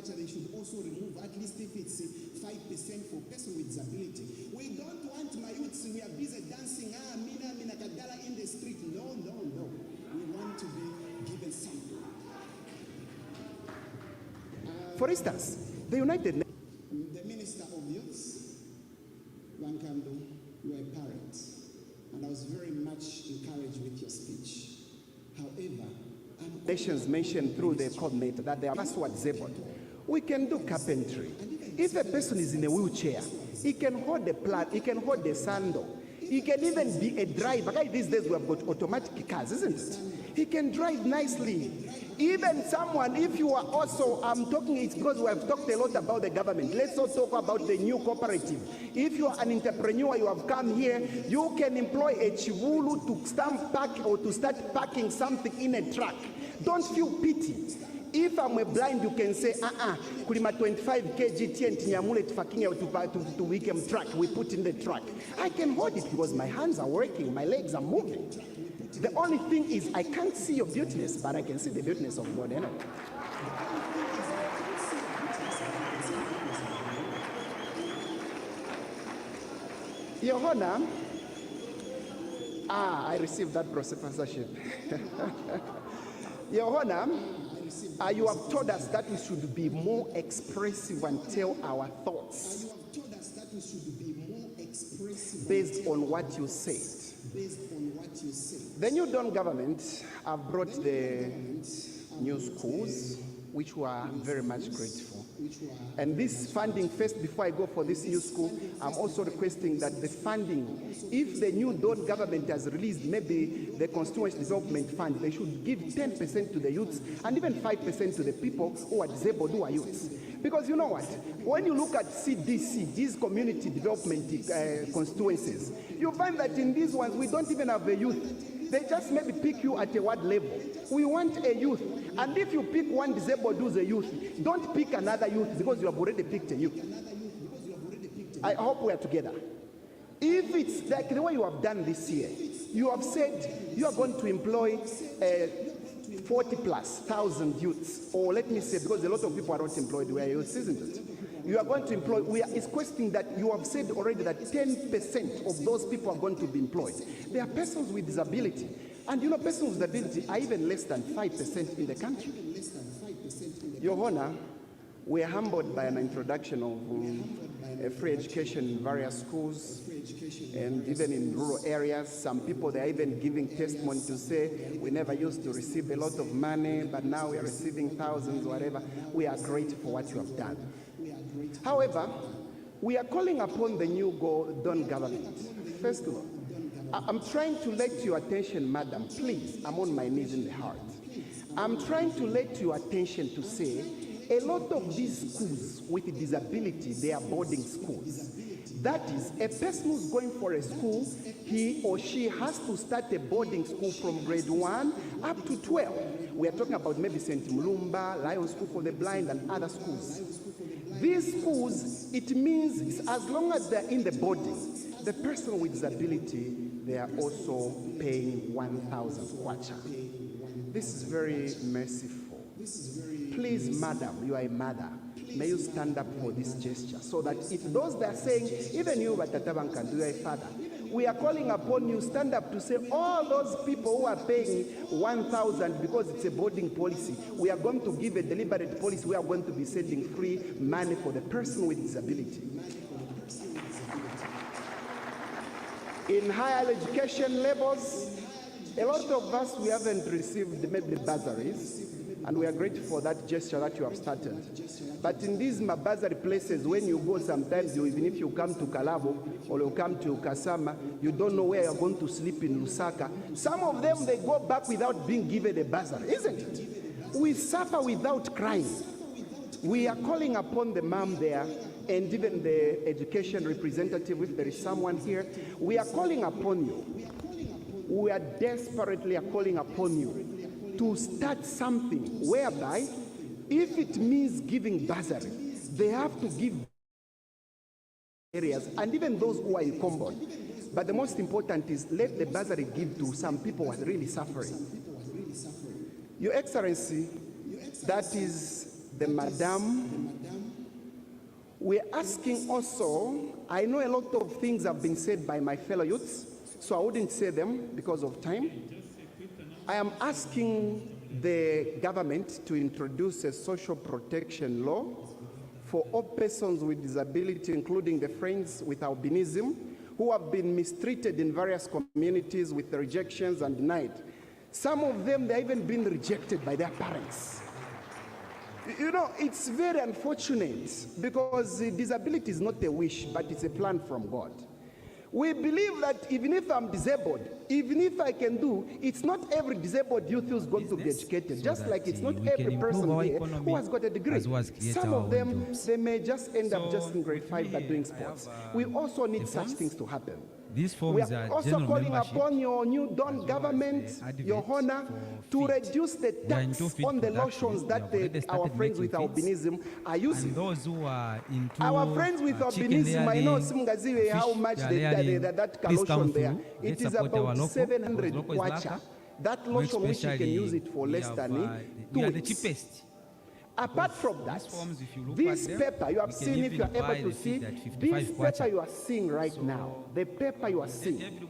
They should also remove, at least if it's 5% for person with disability. We don't want my youths, we are busy dancing, mina kadala in the street. No. We want to be given something. For instance, the United Nations. The Minister of Youths, Kandu, you are a parent, and I was very much encouraged with your speech. However, Nations mentioned through the coordinator that they are disabled. We can do carpentry. If a person is in a wheelchair, he can hold a plant, he can hold a sandal, he can even be a driver. Like these days we have got automatic cars, isn't it? He can drive nicely. Even someone, if you are also, I'm talking, it's because we have talked a lot about the government. Let's also talk about the new cooperative. If you are an entrepreneur, you have come here, you can employ a chivulu to pack or to start packing something in a truck. Don't feel pity. If I'm a blind, you can say, kulima 25 kg TNT nyamule to weekend truck, we put in the truck. I can hold it because my hands are working, my legs are moving. The only thing is I can't see your beautiness, but I can see the beautiness of God anyway. Your Honor, I received that professorship. Your Honor, you have told us that we should be more expressive and tell our thoughts. You have told us that we should be more expressive based on what you said. The new Dawn government have brought the new schools, which we are very much grateful. And this funding, first, before I go for this new school, I'm also requesting that the funding, if the new Dawn government has released maybe the Constituency Development Fund, they should give 10% to the youths and even 5% to the people who are disabled, who are youths. Because you know what? When you look at CDC, these community development constituencies, you find that in these ones, we don't even have a youth. They just maybe pick you at a ward level. We want a youth. And if you pick one disabled who's a youth, don't pick another youth because you have already picked a youth. I hope we are together. If it's like the way you have done this year, you have said you are going to employ 40,000+ youths, or let me say, because a lot of people are not employed, we are youths, isn't it? You are going to employ, it's questioning that you have said already that 10% of those people are going to be employed. They are persons with disability. And you know, persons with disability are even less than 5% in the country. Your Honor, we are humbled by an introduction of free education in various schools, and even in rural areas. Some people, they are even giving testimony to say, we never used to receive a lot of money, but now we are receiving thousands, whatever. We are grateful for what you have done. However, we are calling upon the new Dawn government. First of all, I'm trying to let your attention, madam, please, I'm on my knees in the heart. I'm trying to let your attention to say, a lot of these schools with disability, they are boarding schools. That is, a person who's going for a school, he or she has to start a boarding school from grade 1 up to 12. We are talking about maybe St. Mulumba, Lion School for the Blind, and other schools. These schools, it means as long as they're in the boarding, the person with disability, they are also paying 1,000 kwacha. This is very merciful. Please, madam, you are a mother. May you stand up for this gesture so that if those that are saying, even you, Batataban Kandu, you are a father, we are calling upon you, stand up to say all those people who are paying 1,000 because it's a boarding policy, we are going to give a deliberate policy. We are going to be sending free money for the person with disability. In higher education levels, a lot of us, we haven't received maybe bursaries, and we are grateful for that gesture that you have started. But in these bursary places, when you go sometimes, even if you come to Kalabo or you come to Kasama, you don't know where you're going to sleep in Lusaka. Some of them, they go back without being given a bursary, isn't it? We suffer without crying. We are calling upon the mom there, and even the education representative, if there is someone here, we are calling upon you. We are desperately calling upon you to start something whereby, if it means giving bursary, they have to give areas, and even those who are in combined. But the most important is let the bursary give to some people who are really suffering. Your Excellency, that is the madam. We're asking also, I know a lot of things have been said by my fellow youths, so I wouldn't say them because of time. I am asking the government to introduce a social protection law for all persons with disability, including the friends with albinism, who have been mistreated in various communities with rejections and denied. Some of them, they've even been rejected by their parents. You know, it's very unfortunate because disability is not a wish, but it's a plan from God. We believe that even if I'm disabled, even if I can do, it's not every disabled youth who's going to be educated, just like it's not every person here who has got a degree. Some of them, they may just end up just in grade 5 by doing sports. We also need such things to happen. These forms we are also calling upon your new Dawn government, Your Honor, to reduce the tax on the lotions that our friends with albinism are using. And those who are into our friends with albinism, I know how much that lotion there. It is about 700 kwacha. That lotion, which you can use it for less than 2 weeks. The cheapest. Apart from that, this paper you have seen, if you are able to see, this paper you are seeing right now, the paper you are seeing,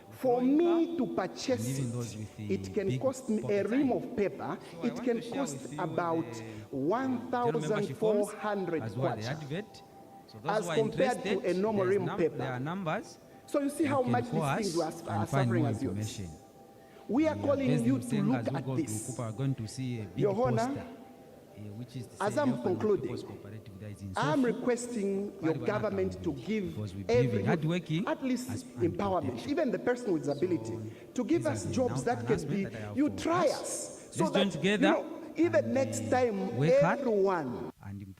for me to purchase it can cost me a ream of paper, it can cost about 1,400 kwacha, as compared to a normal ream paper. So you see how much these things are suffering as youths. We are calling you to look at this. Your Honor, as I'm concluding, I'm requesting your government to give every at least empowerment, even the person with disability, to give us jobs that can be, you try us, so that, you know, even next time, everyone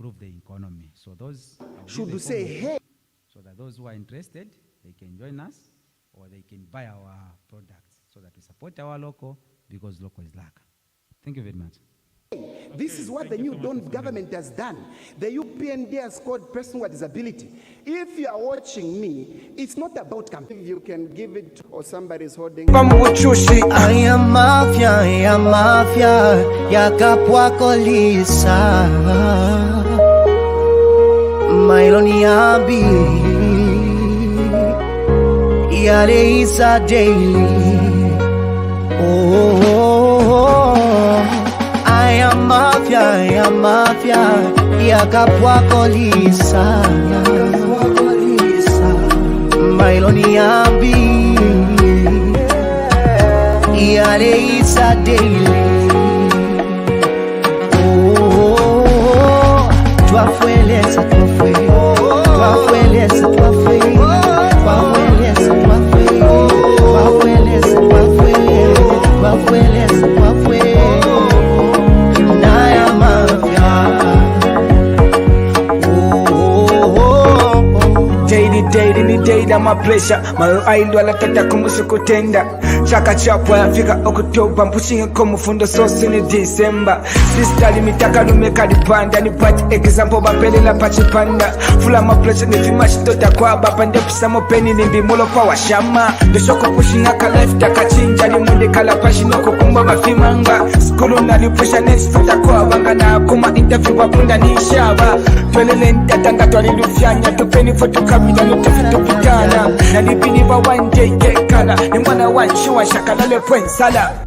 improve the economy. So those should say, hey, so that those who are interested, they can join us or they can buy our products so that we support our local, because local is lack. Thank you very much. This is what the new Dawn government has done. The UPND has called person with disability. If you are watching me, it's not about campaign. You can give it or somebody's holding. I am mafia, yakapwa kolisa. Mailoni abi, yale isa daily. I am mafia, yakapwa kolisa. Mailoni abi, yale isa daily. Twafueleza, twafueleza, Naya mafia. Daily ni day da my pleasure. Malo aindo alatata kumusu kutenda. Chaka chapwa yafika Oktoba. Mpushing komu fundo sosi ni December. Sister limitaka lumeka dipanda. Ni pati example bapele la pachi panda. Fula my pleasure ni fima shitota kwa bapande pisamo peni ni mbimulo kwa washama. Deshoko pushing aka life taka chinja. Ni munde kala pashi noko kumba mafimanga. Skulu na li pusha nesi tota kwa banga. Na kuma interview wapunda ni shaba. Twelele ntatanga twali lufyanya. Tupeni foto kabida tupitana. Na lipini ba one day kekala. Ni mwana wanshiwa shakalale pwensala.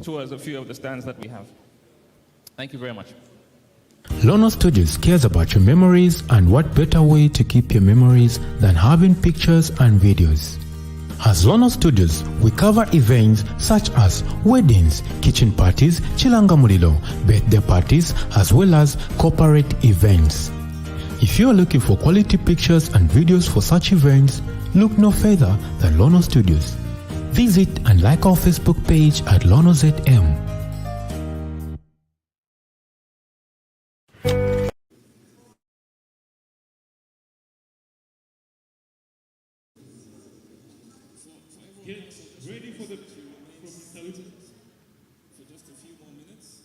Tours a few of the stands that we have. Thank you very much. Lono Studios cares about your memories, and what better way to keep your memories than having pictures and videos. As Lono Studios, we cover events such as weddings, kitchen parties, chilanga mulilo, birthday parties, as well as corporate events. If you are looking for quality pictures and videos for such events, look no further than Lono Studios. Visit and like our Facebook page at LonoZM. Get ready for the salute for just a few more minutes.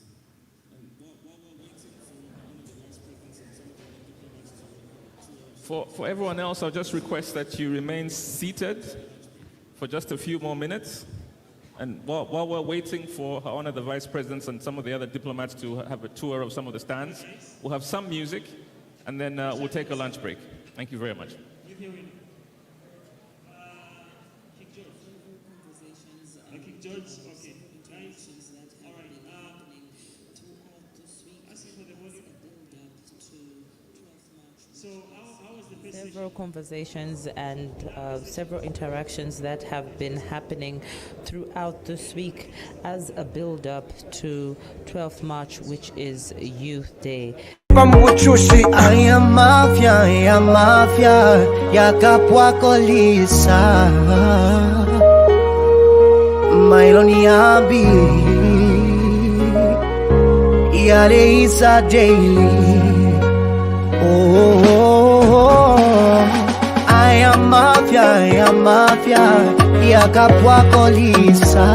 And while we're waiting for one of the vice presidents and some of the diplomats For everyone else, I'll just request that you remain seated for just a few more minutes. And while we're waiting for one of the vice presidents and some of the other diplomats to have a tour of some of the stands, we'll have some music, and then we'll take a lunch break. Thank you very much. King George, okay. All right. So how was the festival? Several conversations and several interactions that have been happening throughout this week as a build-up to 12th March, which is Youth Day. pamuchushi aya mafia yakapwakolisa mailoni abi yareisa daily aya mafia yakapwakolisa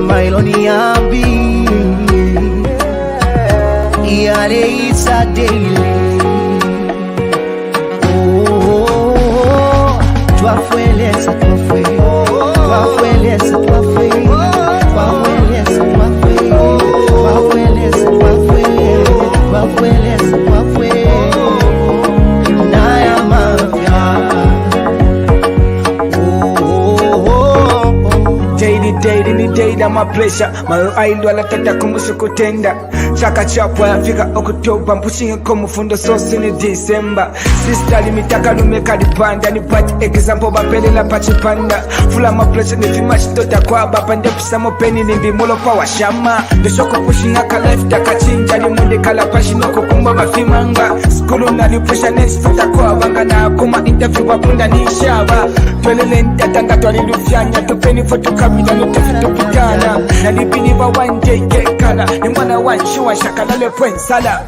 mailoni abi yareisa daily twafueleza naya mafia daily ni daily ama pressure malo aindo alatata kumusu kutenda chaka chapwa yafika Oktoba mpushing ko mufundo sosi ni December sister limitaka lumeka lipanda ni pat example bapelela pachipanda fula ma pressure ni fimash tota kwa bapande pisamo peni ni bimulo pa washama the shoko pushing aka life takachinja ni munde kala pashino kukumba bafimanga skulu na ni pressure next tota kwa banga na kuma interview bakunda ni shaba twelele ntatanga twalilufyanya tupeni foto kabila tupitana na nibiniba one day kekala ni mwana wanshu wa shakalale pwensala